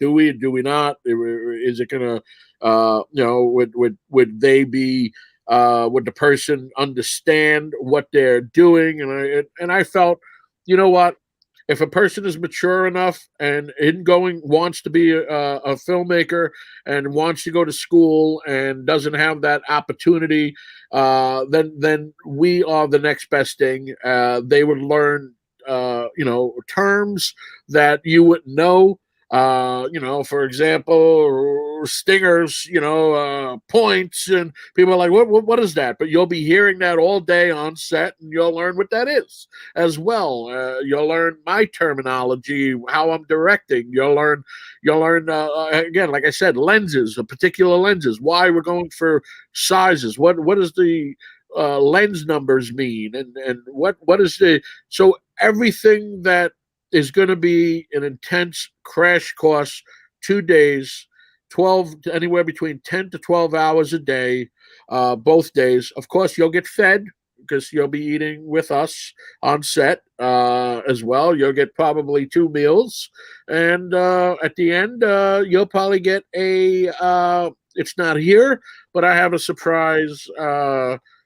do we not? Is it gonna, would they be, would the person understand what they're doing? And I felt, you know what? If a person is mature enough and wants to be a filmmaker and wants to go to school and doesn't have that opportunity, then we are the next best thing. They would learn, terms that you wouldn't know. For example, stingers, points, and people are like, what is that? But you'll be hearing that all day on set, and you'll learn what that is as well. You'll learn my terminology, how I'm directing. You'll learn again, like I said, lenses, particular lenses, why we're going for sizes. What does the lens numbers mean, and what is so everything that is going to be an intense crash course, 2 days, anywhere between 10 to 12 hours a day, both days. Of course, you'll get fed because you'll be eating with us on set as well. You'll get probably 2 meals. And at the end, you'll probably get it's not here, but I have a surprise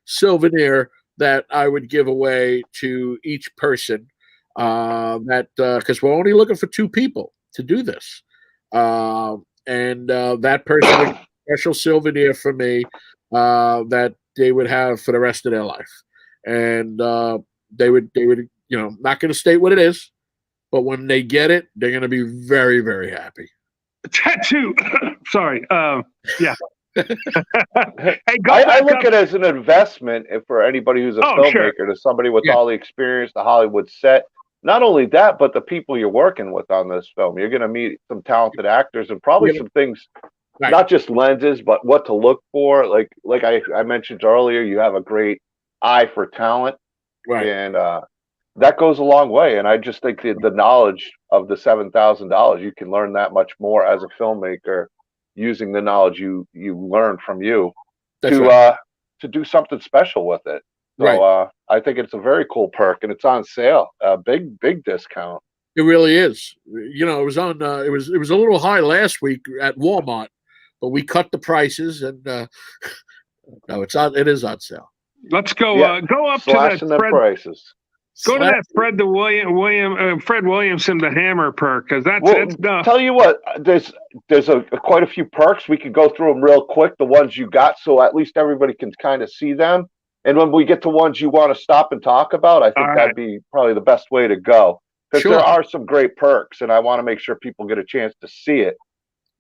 souvenir that I would give away to each person. Because we're only looking for 2 people to do this, and that person would get a special souvenir for me that they would have for the rest of their life, and they would not going to state what it is, but when they get it, they're going to be very, very happy. Tattoo. Sorry. Yeah. Hey, I look at it as an investment for anybody who's a filmmaker, sure. To somebody with all the experience, the Hollywood set. Not only that, but the people you're working with on this film. You're going to meet some talented actors and probably some things, right. Not just lenses, but what to look for. Like I mentioned earlier, you have a great eye for talent, right? And that goes a long way. And I just think the knowledge of the $7,000, you can learn that much more as a filmmaker using the knowledge you learned from you to do something special with it. So right. I think it's a very cool perk, and it's on sale. Big discount. It really is. It was on. It was a little high last week at Walmart, but we cut the prices, and no, it's on. It is on sale. Let's go. Go up to that prices. Go to that Fred Williamson the Hammer perk, because that's done. Tell you what, there's quite a few perks. We could go through them real quick, the ones you got, so at least everybody can kind of see them. And when we get to ones you want to stop and talk about, I think that'd be probably the best way to go, because there are some great perks, and I want to make sure people get a chance to see it.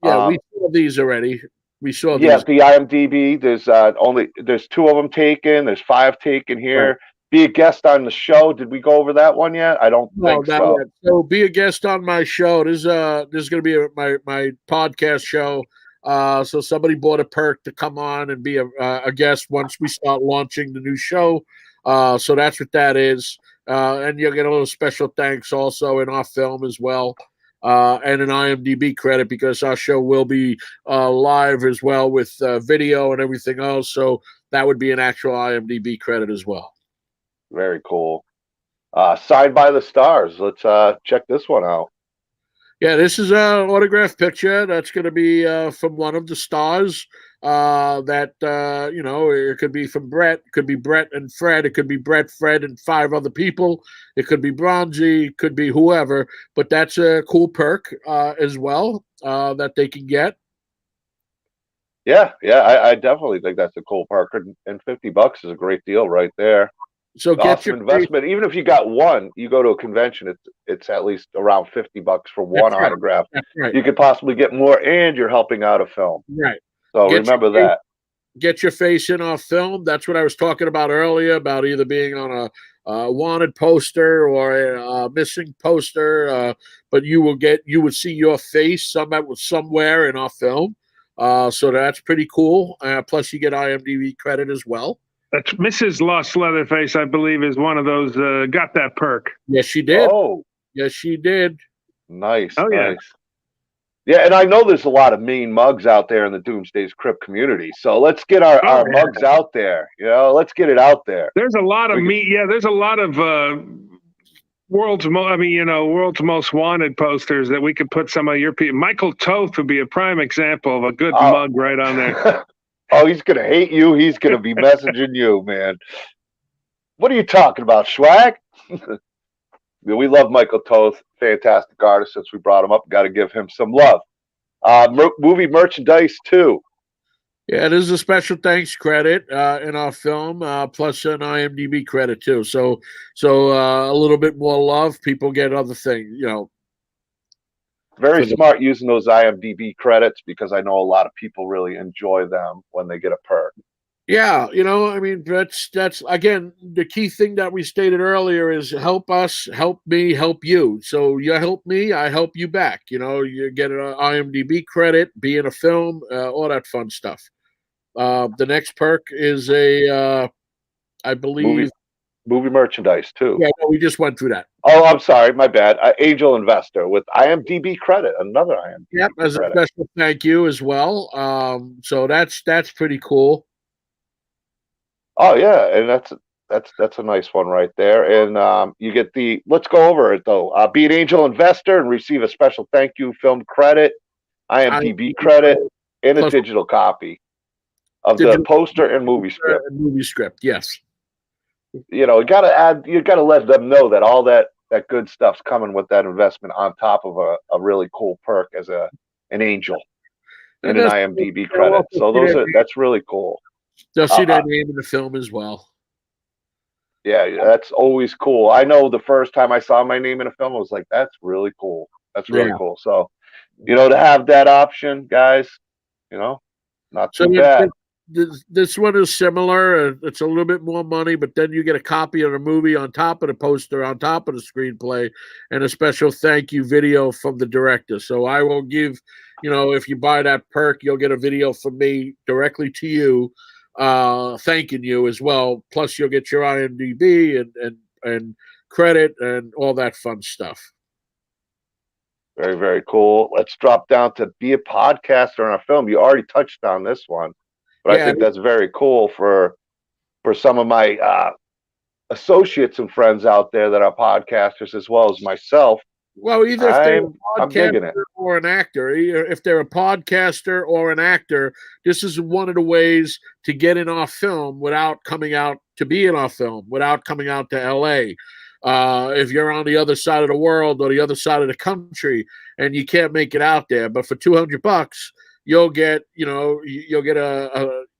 Yeah, we saw these already. We saw these. Yeah, the IMDb. There's 2 of them taken. There's 5 taken here. Right. Be a guest on the show. Did we go over that one yet? I don't think so. Yet. So be a guest on my show. This is going to be my podcast show. So somebody bought a perk to come on and be a guest once we start launching the new show. So that's what that is. And you'll get a little special thanks also in our film as well. And an IMDb credit, because our show will be live as well with video and everything else. So that would be an actual IMDb credit as well. Very cool. Signed by the Stars. Let's check this one out. Yeah, this is an autographed picture that's going to be from one of the stars. It could be from Brett, it could be Brett and Fred, it could be Brett, Fred, and 5 other people. It could be Bronzy, it could be whoever. But that's a cool perk as well that they can get. Yeah, I definitely think that's a cool perk, and $50 is a great deal right there. So get your investment. Even if you got one, you go to a convention, it's at least around $50 for one autograph. Right. You could possibly get more, and you're helping out a film. Right. So remember that. Get your face in our film. That's what I was talking about earlier, about either being on a wanted poster or a missing poster. But you would see your face somewhere in our film. So that's pretty cool. Plus, you get IMDb credit as well. That's Mrs. Lost Leatherface, I believe, is one of those got that perk. Yes, she did. Oh, yes, she did. Nice. Oh, nice. Yeah, and I know there's a lot of mean mugs out there in the Doomsday's Krypt community. So let's get our mugs out there. Let's get it out there. There's a lot of there's a lot of world's most wanted posters that we could put some of your people. Michael Toth would be a prime example of a good mug right on there. Oh, he's going to hate you. He's going to be messaging you, man. What are you talking about, Schwag? We love Michael Toth. Fantastic artist. Since we brought him up, got to give him some love. Movie merchandise, too. Yeah, there's a special thanks credit in our film, plus an IMDb credit, too. So a little bit more love. People get other things, Very smart using those IMDb credits, because I know a lot of people really enjoy them when they get a perk. Yeah, that's again the key thing that we stated earlier is help us, help me, help you. So you help me, I help you back. You get an IMDb credit, be in a film, all that fun stuff. The next perk is I believe. Movie merchandise too. Yeah, no, we just went through that. Oh, I'm sorry, my bad. Angel investor with IMDb credit, another IMDb. Yep, as a special thank you as well. So that's pretty cool. Oh yeah, and that's a nice one right there. And you get let's go over it though. Be an angel investor and receive a special thank you film credit, IMDb credit, and a digital copy of the poster and movie script. Yes. You gotta let them know that all that good stuff's coming with that investment on top of a really cool perk as an angel and an IMDb credit. So that's really cool. They'll see their name in the film as well. Yeah, that's always cool. I know the first time I saw my name in a film, I was like, that's really cool. That's really cool. So, to have that option, guys, not too bad. This one is similar. It's a little bit more money, but then you get a copy of the movie on top of the poster, on top of the screenplay, and a special thank you video from the director. So I will give, if you buy that perk, you'll get a video from me directly to you, thanking you as well. Plus, you'll get your IMDb and credit and all that fun stuff. Very, very cool. Let's drop down to be a podcaster in our film. You already touched on this one. But I think that's very cool for some of my associates and friends out there that are podcasters as well as myself. Well, either if they're a podcaster or an actor, if they're a podcaster or an actor, this is one of the ways to get in our film without coming out to be in our film, without coming out to LA. if you're on the other side of the world or the other side of the country and you can't make it out there. But for $200, you'll get, you'll get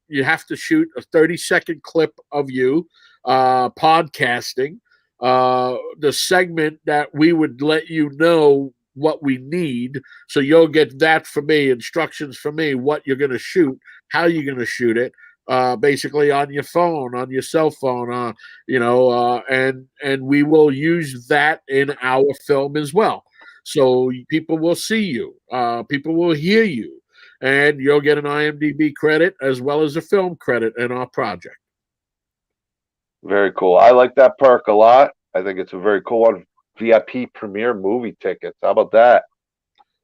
you have to shoot a 30-second clip of you podcasting. The segment that we would let you know what we need. So you'll get that from me, instructions from me, what you're going to shoot, how you're going to shoot it, basically on your phone, on your cell phone, and we will use that in our film as well. So people will see you, people will hear you, and you'll get an IMDb credit as well as a film credit in our project. Very cool. I like that perk a lot. I think it's a very cool one. VIP premiere movie tickets. How about that?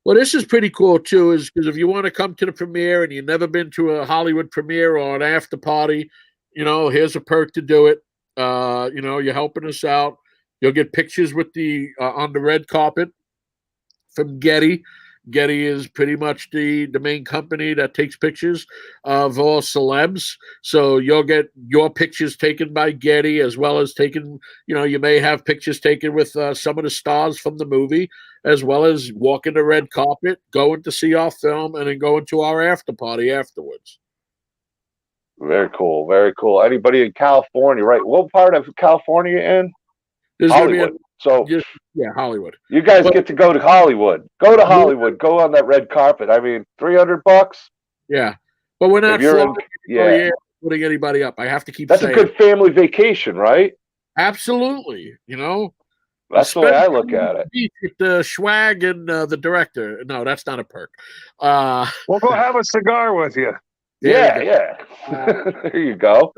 Well, this is pretty cool too, is because if you want to come to the premiere and you've never been to a Hollywood premiere or an after party, here's a perk to do it. You're helping us out. You'll get pictures with the on the red carpet from Getty. Getty is pretty much the main company that takes pictures of all celebs. So you'll get your pictures taken by Getty, as well as taken, you may have pictures taken with some of the stars from the movie, as well as walking the red carpet, going to see our film, and then going to our after party afterwards. Very cool. Very cool. Anybody in California, right? What part of California in? Hollywood. So yeah, Hollywood. You guys get to go to Hollywood. Go to Hollywood. Go on that red carpet. I mean, $300. Yeah, but we're not putting anybody up. I have to keep. That's saying a good family vacation, right? Absolutely. That's the way I look at it. With the Schwag and the director. No, that's not a perk. We'll go have a cigar with you. Yeah. There you go.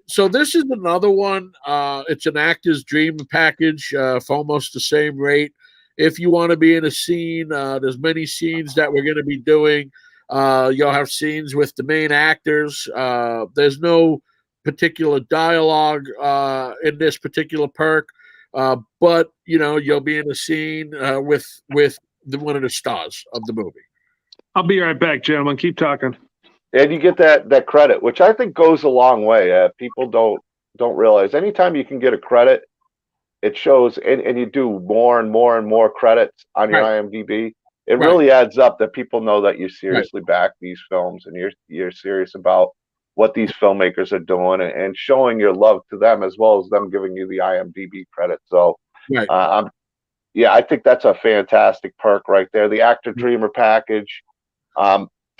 So this is another one. It's an actor's dream package for almost the same rate. If you want to be in a scene, there's many scenes that we're going to be doing. You'll have scenes with the main actors. There's no particular dialogue in this particular perk, but you'll be in a scene with one of the stars of the movie. I'll be right back, gentlemen. Keep talking. And you get that credit, which I think goes a long way. People don't realize. Anytime you can get a credit, it shows, and you do more and more and more credits on your IMDb. It really adds up that people know that you seriously back these films and you're serious about what these filmmakers are doing and showing your love to them, as well as them giving you the IMDb credit. So, I think that's a fantastic perk right there. The Actor Dreamer package.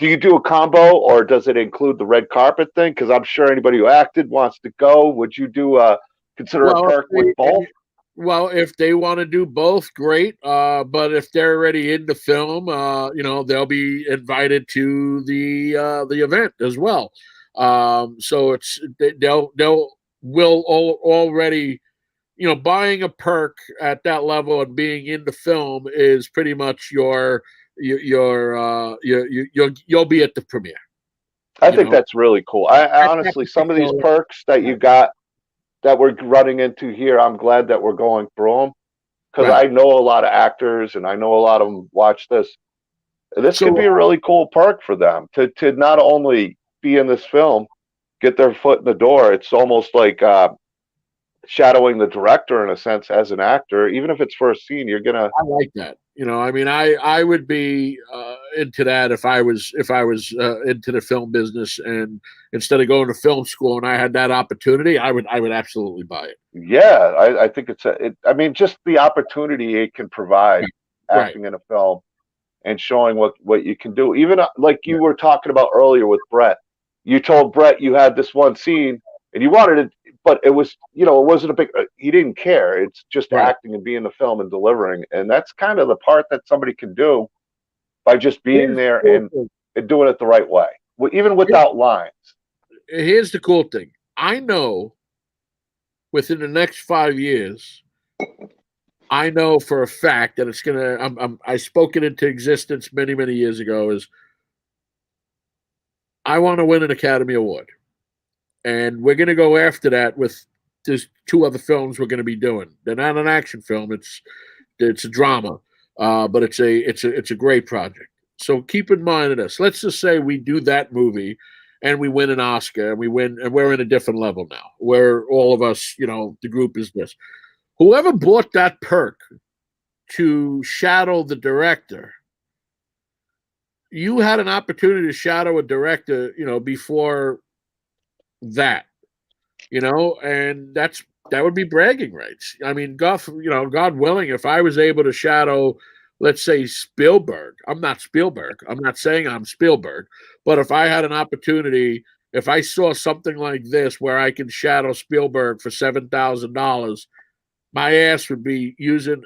Do you do a combo, or does it include the red carpet thing? Because I'm sure anybody who acted wants to go. Would you do consider a perk with both? Well, if they want to do both, great. But if they're already in the film, they'll be invited to the event as well. So will already, buying a perk at that level and being in the film is pretty much you'll be at the premiere. I think that's really cool. I honestly, some of these perks that you got that we're running into here, I'm glad that we're going through them, because I know a lot of actors and I know a lot of them watch this. This could be a really cool perk for them to not only be in this film, get their foot in the door. It's almost like shadowing the director in a sense as an actor, even if it's for a scene. I like that. I would be into that if I was into the film business, and instead of going to film school and I had that opportunity, I would absolutely buy it. Yeah, I think just the opportunity it can provide acting in a film and showing what you can do. Even like you were talking about earlier with Brett, you told Brett you had this one scene and you wanted it, but it was, it wasn't a big, he didn't care. It's just acting and being in the film and delivering. And that's kind of the part that somebody can do by just being there and doing it the right way, even without lines. Here's the cool thing. I know within the next 5 years, I know for a fact that it's going to, I spoke it into existence many, many years ago, is I want to win an Academy Award. And we're going to go after that with there's 2 other films we're going to be doing. They're not an action film. It's a drama, but it's a great project. So keep in mind this. Let's just say we do that movie and we win an Oscar and we win, and we're in a different level now, where all of us, the group is this. whoever bought that perk to shadow the director, you had an opportunity to shadow a director, before that, and that would be bragging rights. I mean, God willing, if I was able to shadow, let's say, Spielberg, I'm not Spielberg. I'm not saying I'm Spielberg, but if I had an opportunity, if I saw something like this where I can shadow Spielberg for $7,000, my ass would be using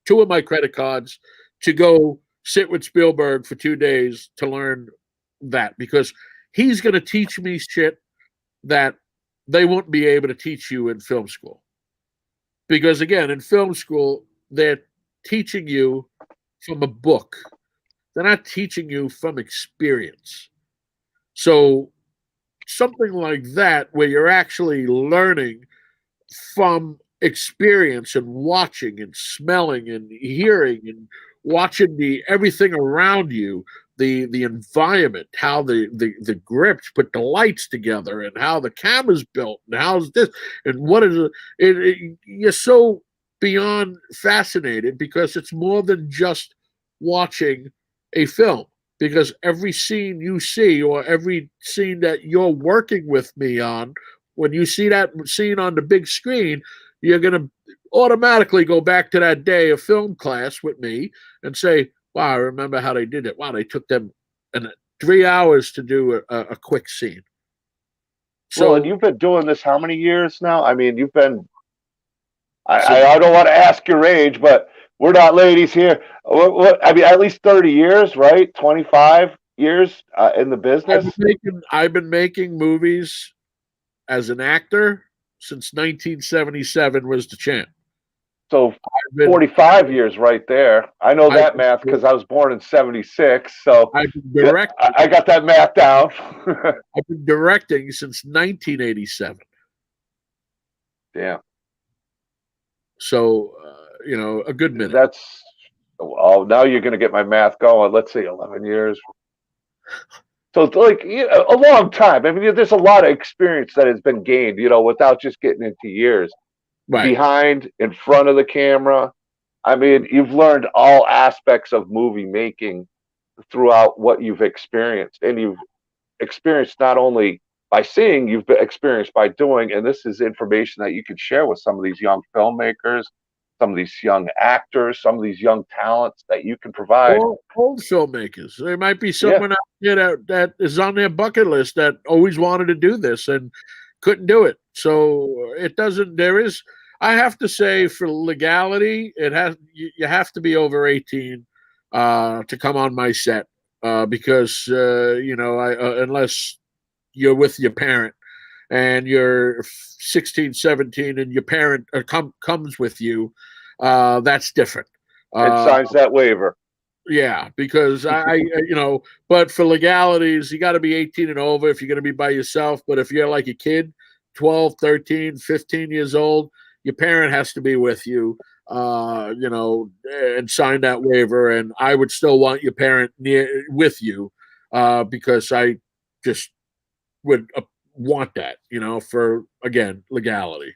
2 of my credit cards to go sit with Spielberg for 2 days to learn that, because he's going to teach me shit that they won't be able to teach you in film school. Because again, in film school, they're teaching you from a book. They're not teaching you from experience. So something like that, where you're actually learning from experience and watching and smelling and hearing and watching everything around you, the environment, how the grips put the lights together, and how the camera's built, and how's this, and what is it. You're so beyond fascinated, because it's more than just watching a film. Because every scene you see, or every scene that you're working with me on, when you see that scene on the big screen, you're going to automatically go back to that day of film class with me and say, wow, I remember how they did it. Wow, they took them 3 hours to do a quick scene. So, well, and you've been doing this how many years now? I mean, you've been, I don't want to ask your age, but we're not ladies here. I mean, at least 30 years, right? 25 years in the business? I've been making movies as an actor since 1977 was the champ. So 45 years right there. I know that math because I was born in 76. So I've been directing. I got that math down. I've been directing since 1987. Yeah. So, a good minute. That's, now you're going to get my math going. Let's see, 11 years. So it's like a long time. I mean, there's a lot of experience that has been gained, without just getting into years. Right. Behind, in front of the camera. I mean, you've learned all aspects of movie making throughout what you've experienced. And you've experienced not only by seeing, you've experienced by doing. And this is information that you can share with some of these young filmmakers, some of these young actors, some of these young talents that you can provide. Old filmmakers. There might be someone out there that is on their bucket list that always wanted to do this and couldn't do it. So I have to say, for legality, you have to be over 18 to come on my set, because unless you're with your parent and you're 16, 17 and your parent comes with you, that's different. And signs that waiver. Yeah, because but for legalities, you got to be 18 and over if you're going to be by yourself. But if you're like a kid, 12, 13, 15 years old, your parent has to be with you, and sign that waiver. And I would still want your parent with you, because I just would want that, for, again, legality.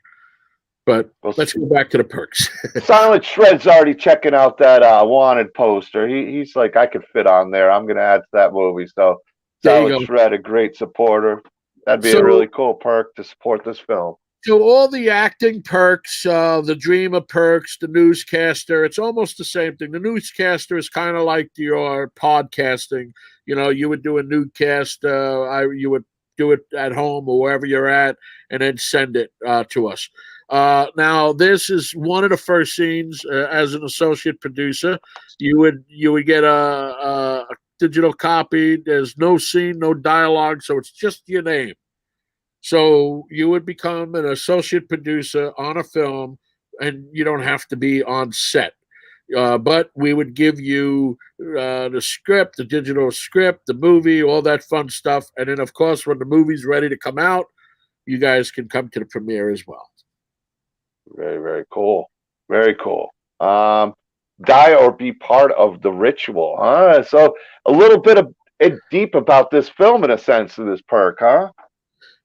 But let's go back to the perks. Silent Shred's already checking out that wanted poster. He's like, I could fit on there. I'm going to add to that movie. So Silent Shred, a great supporter. That'd be a really cool perk to support this film. So all the acting perks, the dreamer perks, the newscaster, it's almost the same thing. The newscaster is kind of like your podcasting. You would do a newscast. You would do it at home or wherever you're at, and then send it to us. Now, this is one of the first scenes as an associate producer. You would get a digital copy. There's no scene, no dialogue, so it's just your name. So you would become an associate producer on a film, and you don't have to be on set. But we would give you the script, the digital script, the movie, all that fun stuff. And then, of course, when the movie's ready to come out, you guys can come to the premiere as well. Very, very cool. Very cool. Die or be part of the ritual, huh? So a little bit of deep about this film in a sense of this perk, huh?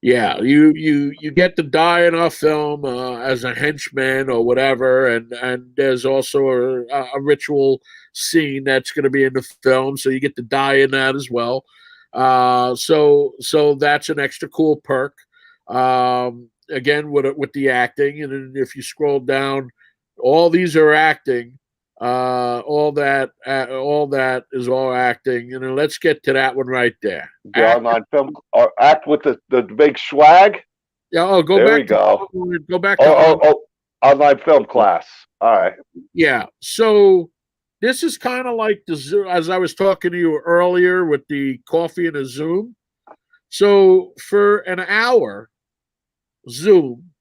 Yeah, you get to die in our film as a henchman or whatever, and there's also a ritual scene that's going to be in the film, so you get to die in that as well. So that's an extra cool perk. Again, with the acting, and then if you scroll down, all these are acting. All that is all acting, and then let's get to that one right there. The online film or act with the big Schwag. Yeah. Oh, go There back. we go. Go back. To Online film class. All right. Yeah. So this is kind of like the Zoom, as I was talking to you earlier with the coffee and the Zoom. So for an hour, Zoom,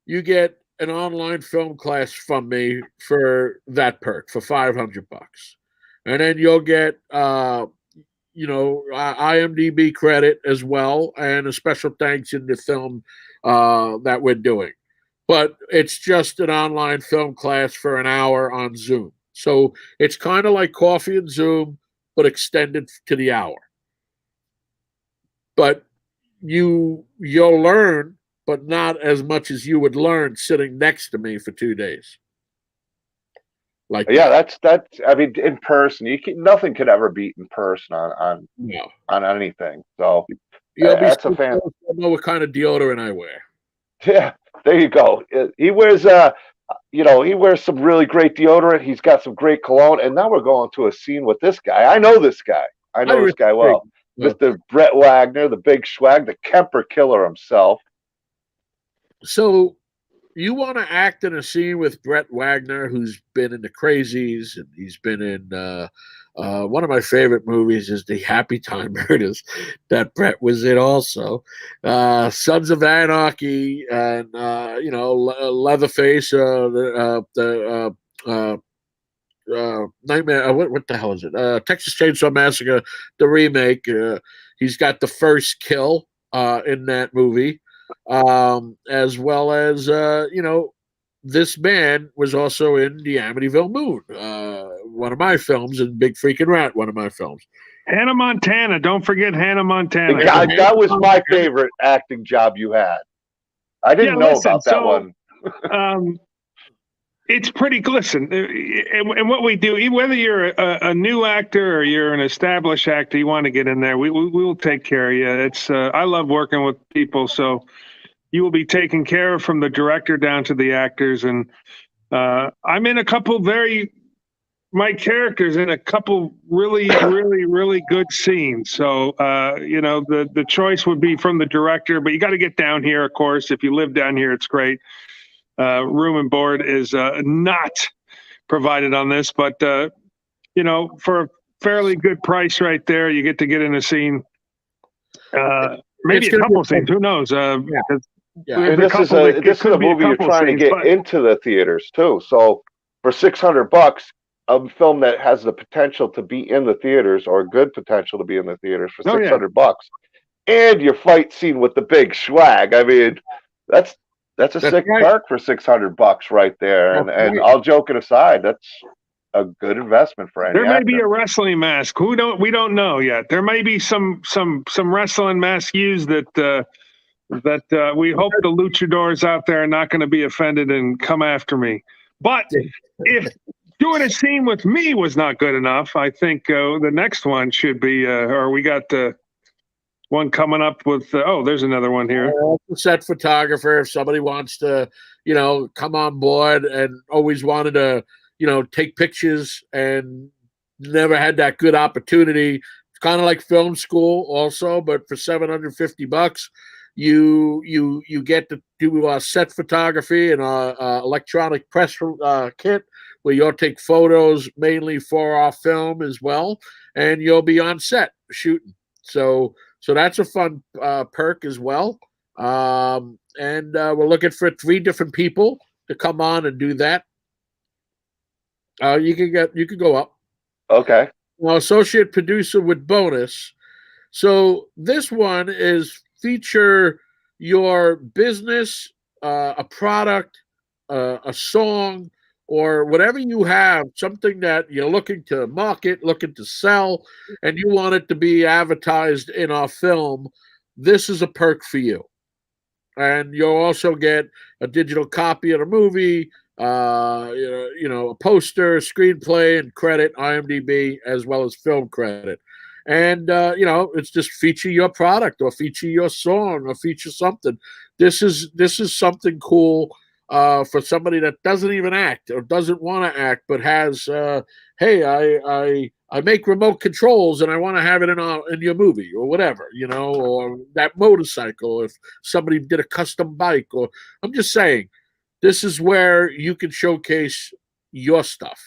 you get an online film class from me for that perk for $500, and then you'll get IMDb credit as well, and a special thanks in the film that we're doing. But it's just an online film class for an hour on Zoom. So it's kind of like coffee and Zoom, but extended to the hour. But you'll learn, but not as much as you would learn sitting next to me for 2 days. Like Yeah, that's. I mean, in person, nothing could ever beat in person on anything. So that's a fan. I know what kind of deodorant I wear. Yeah, there you go. He wears he wears some really great deodorant. He's got some great cologne, and now we're going to a scene with this guy. I know this guy. I know this guy well. Mr. Brett Wagner, the big Schwag, the Kemper killer himself. So you want to act in a scene with Brett Wagner, who's been in The Crazies, and he's been in one of my favorite movies is The Happy Time Murders that Brett was in also. Sons of Anarchy, and Leatherface, Nightmare. What the hell is it? Texas Chainsaw Massacre, the remake. He's got the first kill in that movie, as well as this man was also in The Amityville Moon, one of my films, and Big Freaking Rat, one of my films. Hannah Montana. Don't forget Hannah Montana. That was my favorite acting job you had. I didn't know about that one. It's pretty. Listen, and what we do, whether you're a new actor or you're an established actor, you want to get in there, we will take care of you. It's I love working with people, so you will be taken care of from the director down to the actors. And I'm in a couple my character's in a couple really, really, really good scenes. So the choice would be from the director, but you got to get down here, of course. If you live down here, it's great. Room and board is not provided on this, but for a fairly good price right there, you get in a scene. Maybe a couple of scenes. Who knows? And this is a movie you're trying to get into the theaters too. So for $600, a film that has the potential to be in the theaters, or good potential to be in the theaters for $600, and your fight scene with the big Schwag. I mean, that's a sick perk for $600 right there. And all joking aside, that's a good investment for any There may actor. be a wrestling mask. We don't know yet. There may be some wrestling mask used that we hope the luchadors out there are not going to be offended and come after me. But if doing a scene with me was not good enough, I think the next one should be, or we got one coming up with, there's another one here. Set photographer, if somebody wants to, come on board and always wanted to, take pictures and never had that good opportunity. It's kind of like film school also, but for $750, you get to do set photography and electronic press kit, where you'll take photos mainly for our film as well, and you'll be on set shooting. So that's a fun perk as well. And we're looking for 3 different people to come on and do that. You could go up. Okay. Well, associate producer with bonus. So this one is feature your business, a product, a song, or whatever you have, something that you're looking to market, looking to sell, and you want it to be advertised in our film. this is a perk for you. And you'll also get a digital copy of the movie, a poster, screenplay, and credit, IMDb, as well as film credit. And it's just feature your product or feature your song or feature something. This is something cool for somebody that doesn't even act or doesn't want to act, but has, hey, I make remote controls and I want to have it in your movie or whatever, or that motorcycle. If somebody did a custom bike, or I'm just saying, this is where you can showcase your stuff.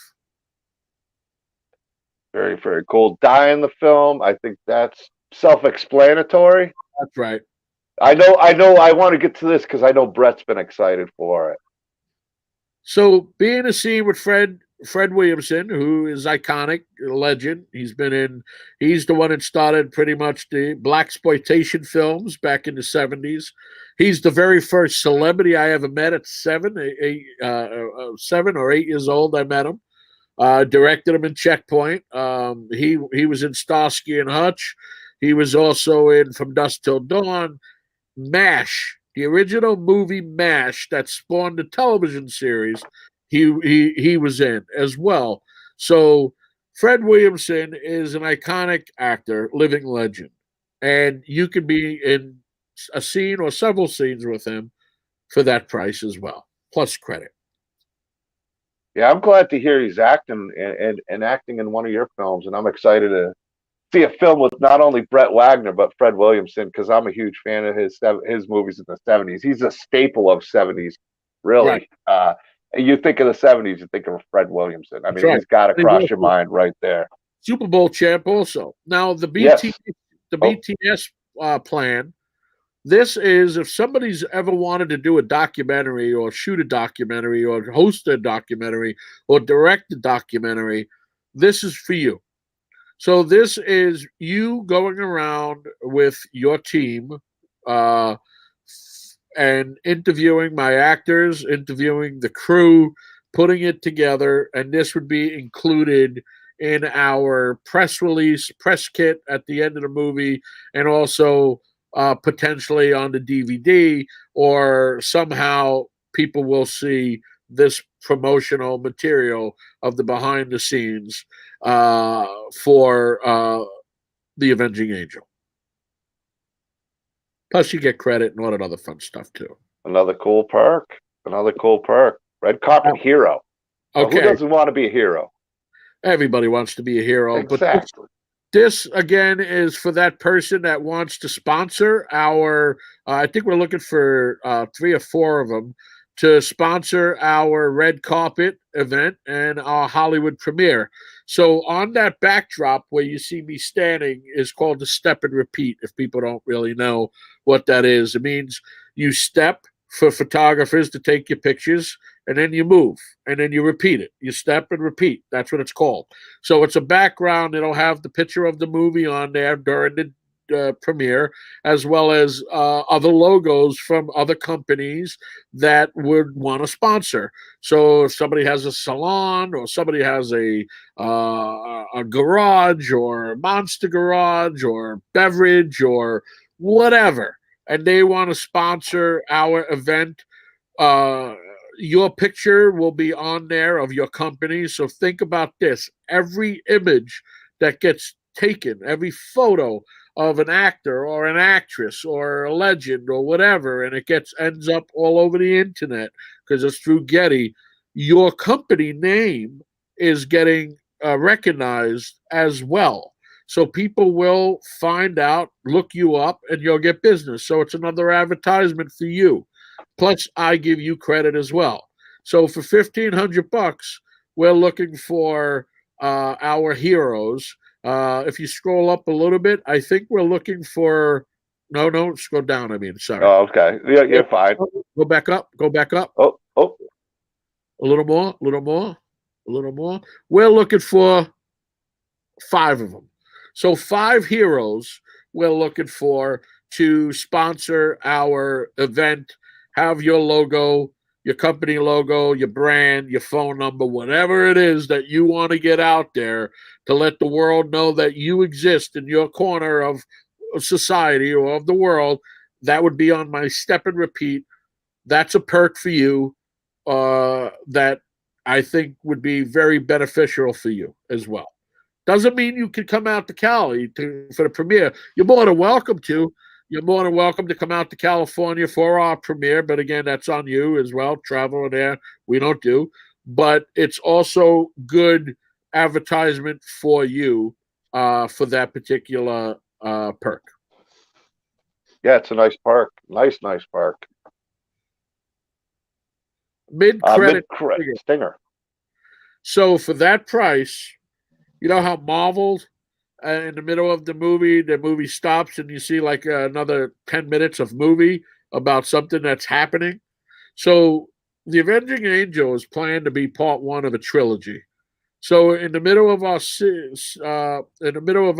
Very, very cool. Die in the film. I think that's self-explanatory. That's right. I know. I want to get to this because I know Brett's been excited for it. So, being a scene with Fred Williamson, who is iconic, a legend. He's the one that started pretty much the blaxploitation films back in the 70s. He's the very first celebrity I ever met at 7 or 8 years old. I met him. Directed him in Checkpoint. He was in Starsky and Hutch. He was also in From Dusk Till Dawn. MASH, the original movie MASH that spawned the television series, he was in as well. So Fred Williamson is an iconic actor, living legend. And you can be in a scene or several scenes with him for that price as well, plus credit. Yeah, I'm glad to hear he's acting and acting in one of your films, and I'm excited to see a film with not only Brett Wagner but Fred Williamson, because I'm a huge fan of his movies in the 70s. He's a staple of 70s, really. Right. You think of the 70s, you think of Fred Williamson. I mean, right. He's got to cross your mind right there. Super Bowl champ also. Now, the BTS plan, this is if somebody's ever wanted to do a documentary or shoot a documentary or host a documentary or direct a documentary, this is for you. So this is you going around with your team and interviewing my actors, interviewing the crew, putting it together, and this would be included in our press release, press kit at the end of the movie, and also potentially on the DVD, or somehow people will see this promotional material of the behind the scenes for The Avenging Angel. Plus, you get credit and all that other fun stuff too. Another cool perk. Red carpet hero. Okay. Who doesn't want to be a hero? Everybody wants to be a hero. Exactly. But this again is for that person that wants to sponsor our. I think we're looking for 3 or 4 of them to sponsor our red carpet event and our Hollywood premiere. So on that backdrop where you see me standing is called the step and repeat. If people don't really know what that is, it means you step for photographers to take your pictures, and then you move, and then you repeat it. You step and repeat. That's what it's called. So it's a background. It'll have the picture of the movie on there during the premiere, as well as other logos from other companies that would want to sponsor. So if somebody has a salon, or somebody has a garage, or a monster garage, or beverage, or whatever, and they want to sponsor our event, your picture will be on there of your company. So think about this. Every image that gets taken, every photo of an actor or an actress or a legend or whatever, and it ends up all over the internet because it's through Getty, your company name is getting recognized as well. So people will find out, look you up, and you'll get business. So it's another advertisement for you. Plus, I give you credit as well. So for $1,500, we're looking for our heroes. If you scroll up a little bit, I think we're looking for. No, scroll down. I mean, sorry. Oh, okay. Yeah, you're fine. Go back up. Oh. A little more. We're looking for 5 of them. So 5 heroes we're looking for to sponsor our event, have your logo, your company logo, your brand, your phone number, whatever it is that you want to get out there to let the world know that you exist in your corner of society or of the world, that would be on my step and repeat. That's a perk for you that I think would be very beneficial for you as well. Doesn't mean you can come out to Cali for the premiere. You're more than welcome to. You're more than welcome to come out to California for our premiere, but again, that's on you as well. Travel there, we don't do. But it's also good advertisement for you for that particular perk. Yeah, it's a nice park. Nice park. Mid-credit stinger. So for that price, you know how Marvel, in the middle of the movie stops and you see like another 10 minutes of movie about something that's happening? So The Avenging Angel is planned to be part one of a trilogy. So in the middle of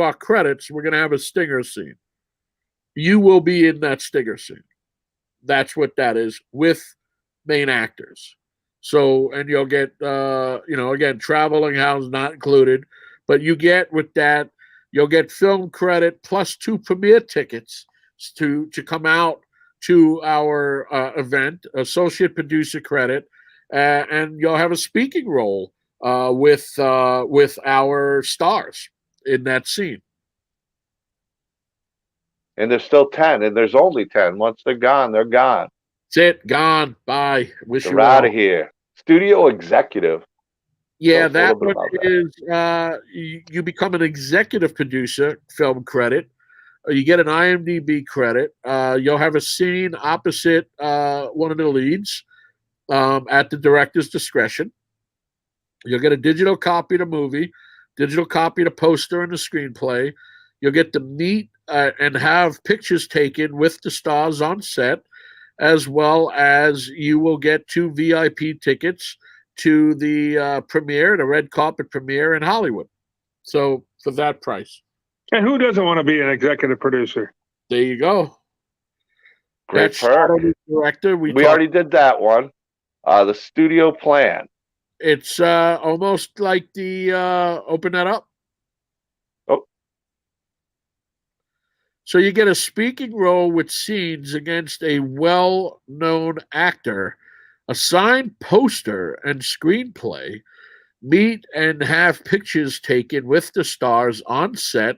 our credits, we're going to have a stinger scene. You will be in that stinger scene. That's what that is, with main actors. So, and you'll get, again, traveling house not included, but you get with that, you'll get film credit plus 2 premiere tickets to come out to our event, associate producer credit, and you'll have a speaking role with our stars in that scene. And there's still 10, and there's only 10. Once they're gone, they're gone. That's it. Gone. Bye. Wish they're you out well. of here. Studio executive. Yeah, that one is you become an executive producer, film credit. You get an IMDb credit. You'll have a scene opposite one of the leads at the director's discretion. You'll get a digital copy of the movie, digital copy of the poster and the screenplay. You'll get to meet and have pictures taken with the stars on set, as well as you will get 2 VIP tickets to the premiere, the red carpet premiere in Hollywood. So for that price. And who doesn't want to be an executive producer? There you go. Great perk. Director. We already did that one. The studio plan. It's almost like the open that up. Oh. So you get a speaking role with scenes against a well-known actor, a signed poster and screenplay, meet and have pictures taken with the stars on set.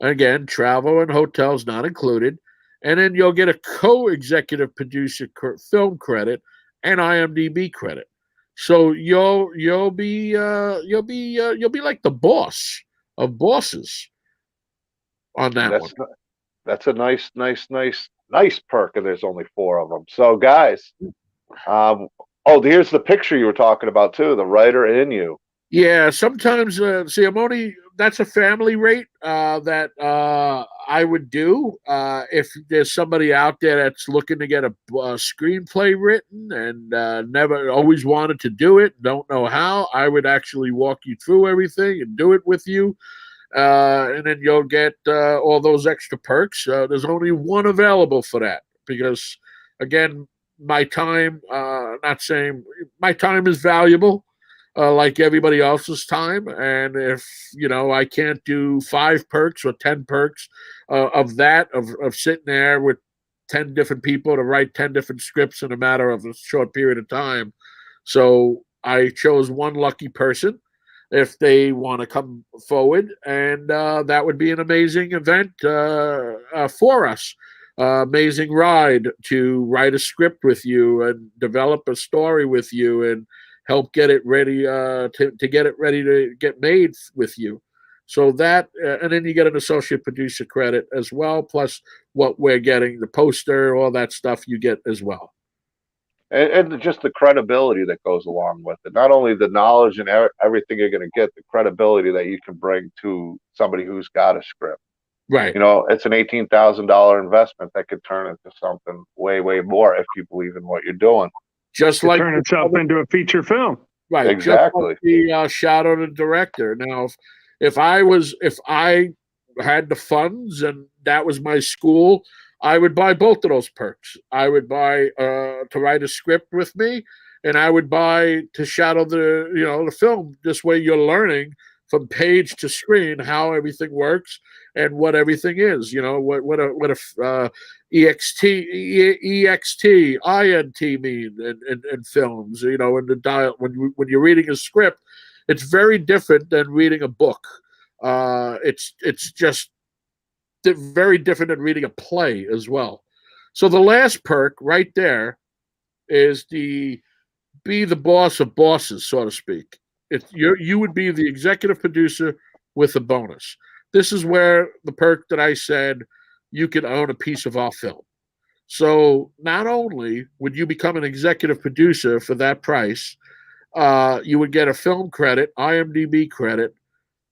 Again, travel and hotels not included. And then you'll get a co-executive producer film credit and IMDb credit. So you'll be like the boss of bosses on that one. That's a nice perk, and there's only 4 of them. So guys, here's the picture you were talking about too. The writer in you. Yeah, sometimes that's a family rate that I would do if there's somebody out there that's looking to get a screenplay written and never always wanted to do it, don't know how. I would actually walk you through everything and do it with you, and then you'll get all those extra perks. There's only one available for that because, again, my time. Not saying my time is valuable. Like everybody else's time. And if, I can't do 5 perks or 10 perks of sitting there with 10 different people to write 10 different scripts in a matter of a short period of time. So I chose one lucky person if they want to come forward. And that would be an amazing event for us. Amazing ride to write a script with you and develop a story with you and help get it ready to get it ready to get made with you. So that, and then you get an associate producer credit as well, plus what we're getting, the poster, all that stuff you get as well. And just the credibility that goes along with it. Not only the knowledge and everything you're going to get, the credibility that you can bring to somebody who's got a script. Right. It's an $18,000 investment that could turn into something way, way more if you believe in what you're doing. Just like turn itself into a feature film. Right. Exactly. Just like the shadow the director. Now, if I had the funds and that was my school, I would buy both of those perks. I would buy to write a script with me, and I would buy to shadow the film. This way you're learning from page to screen how everything works and what everything is. You know, what a EXT, INT mean in films. You know, in the dial when you're reading a script, it's very different than reading a book. It's just very different than reading a play as well. So the last perk right there is the be the boss of bosses, so to speak. You would be the executive producer with a bonus. This is where the perk that I said you could own a piece of our film. So not only would you become an executive producer for that price, you would get a film credit, IMDb credit,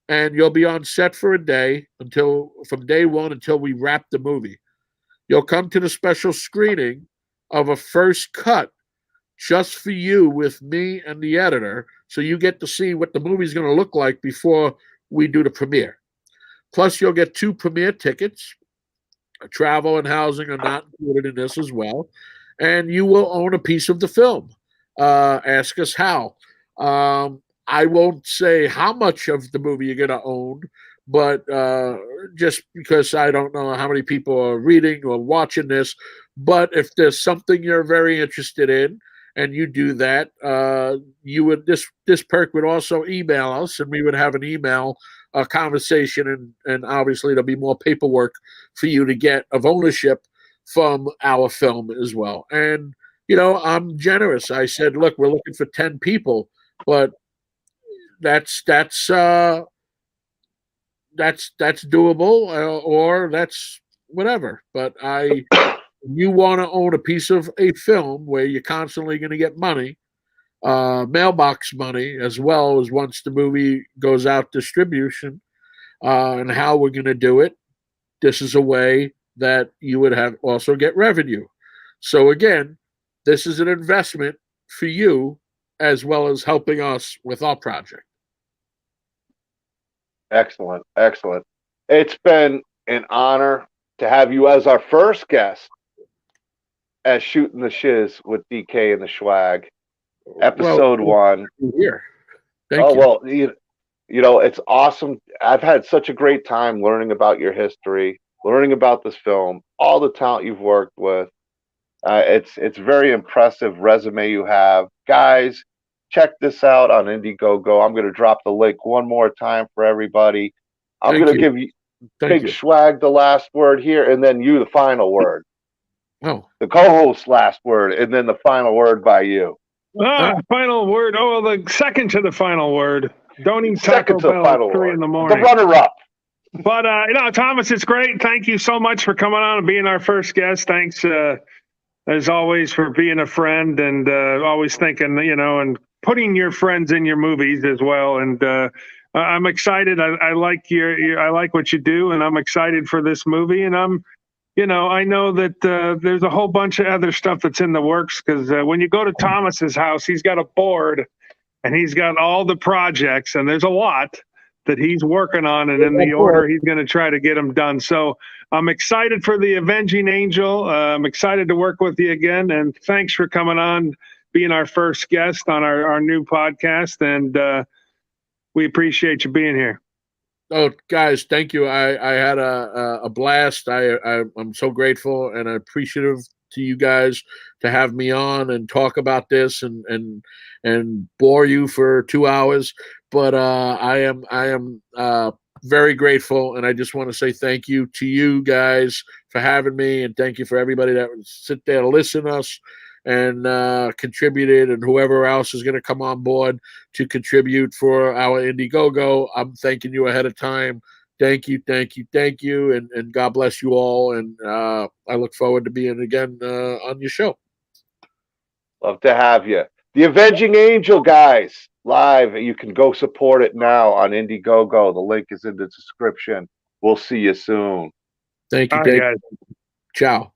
and you'll be on set for a day from day one until we wrap the movie. You'll come to the special screening of a first cut just for you with me and the editor, so you get to see what the movie's going to look like before we do the premiere. Plus, you'll get 2 premiere tickets. Travel and housing are not included in this as well. And you will own a piece of the film. Ask us how. I won't say how much of the movie you're going to own, but just because I don't know how many people are reading or watching this. But if there's something you're very interested in, and you do that, this perk would also email us, and we would have an email conversation, and obviously there'll be more paperwork for you to get of ownership from our film as well. And you know, I'm generous. I said, look, we're looking for 10 people, but that's doable, or that's whatever. But you want to own a piece of a film where you're constantly going to get money, mailbox money, as well as once the movie goes out distribution, and how we're going to do it. This is a way that you would have also get revenue. So again, this is an investment for you as well as helping us with our project. Excellent. Excellent. It's been an honor to have you as our first guest as Shootin the Shizz with DK and the Schwag, episode 1. Here. Thank you. Well, you know, it's awesome. I've had such a great time learning about your history, learning about this film, all the talent you've worked with. It's very impressive resume you have. Guys, check this out on Indiegogo. I'm going to drop the link one more time for everybody. I'm going to give you Big Schwag the last word here, and then you the final word. Oh. The co-host last word, and then the final word by you. Final word. Oh, the second to the final word. Don't eat Second Taco to the Bell final at 3 word. in the morning. The runner-up. But, you know, Thomas, it's great. Thank you so much for coming on and being our first guest. Thanks, as always, for being a friend and always thinking, you know, and putting your friends in your movies as well. And I'm excited. I like I like what you do, and I'm excited for this movie. And you know, I know that there's a whole bunch of other stuff that's in the works, because when you go to Thomas's house, he's got a board and he's got all the projects, and there's a lot that he's working on, and in the order he's going to try to get them done. So I'm excited for The Avenging Angel. I'm excited to work with you again, and thanks for coming on, being our first guest on our new podcast, and we appreciate you being here. Oh, guys, thank you. I had a blast. I'm so grateful and appreciative to you guys to have me on and talk about this and bore you for 2 hours. But I am very grateful, and I just want to say thank you to you guys for having me, and thank you for everybody that would sit there to listen to us and contributed, and whoever else is going to come on board to contribute for our Indiegogo. I'm thanking you ahead of time. Thank you, and God bless you all. And I look forward to being again on your show. Love to have you. The Avenging Angel, guys, live. You can go support it now on Indiegogo. The link is in the description. We'll see you soon. Thank you, All Dave. right, guys. Ciao.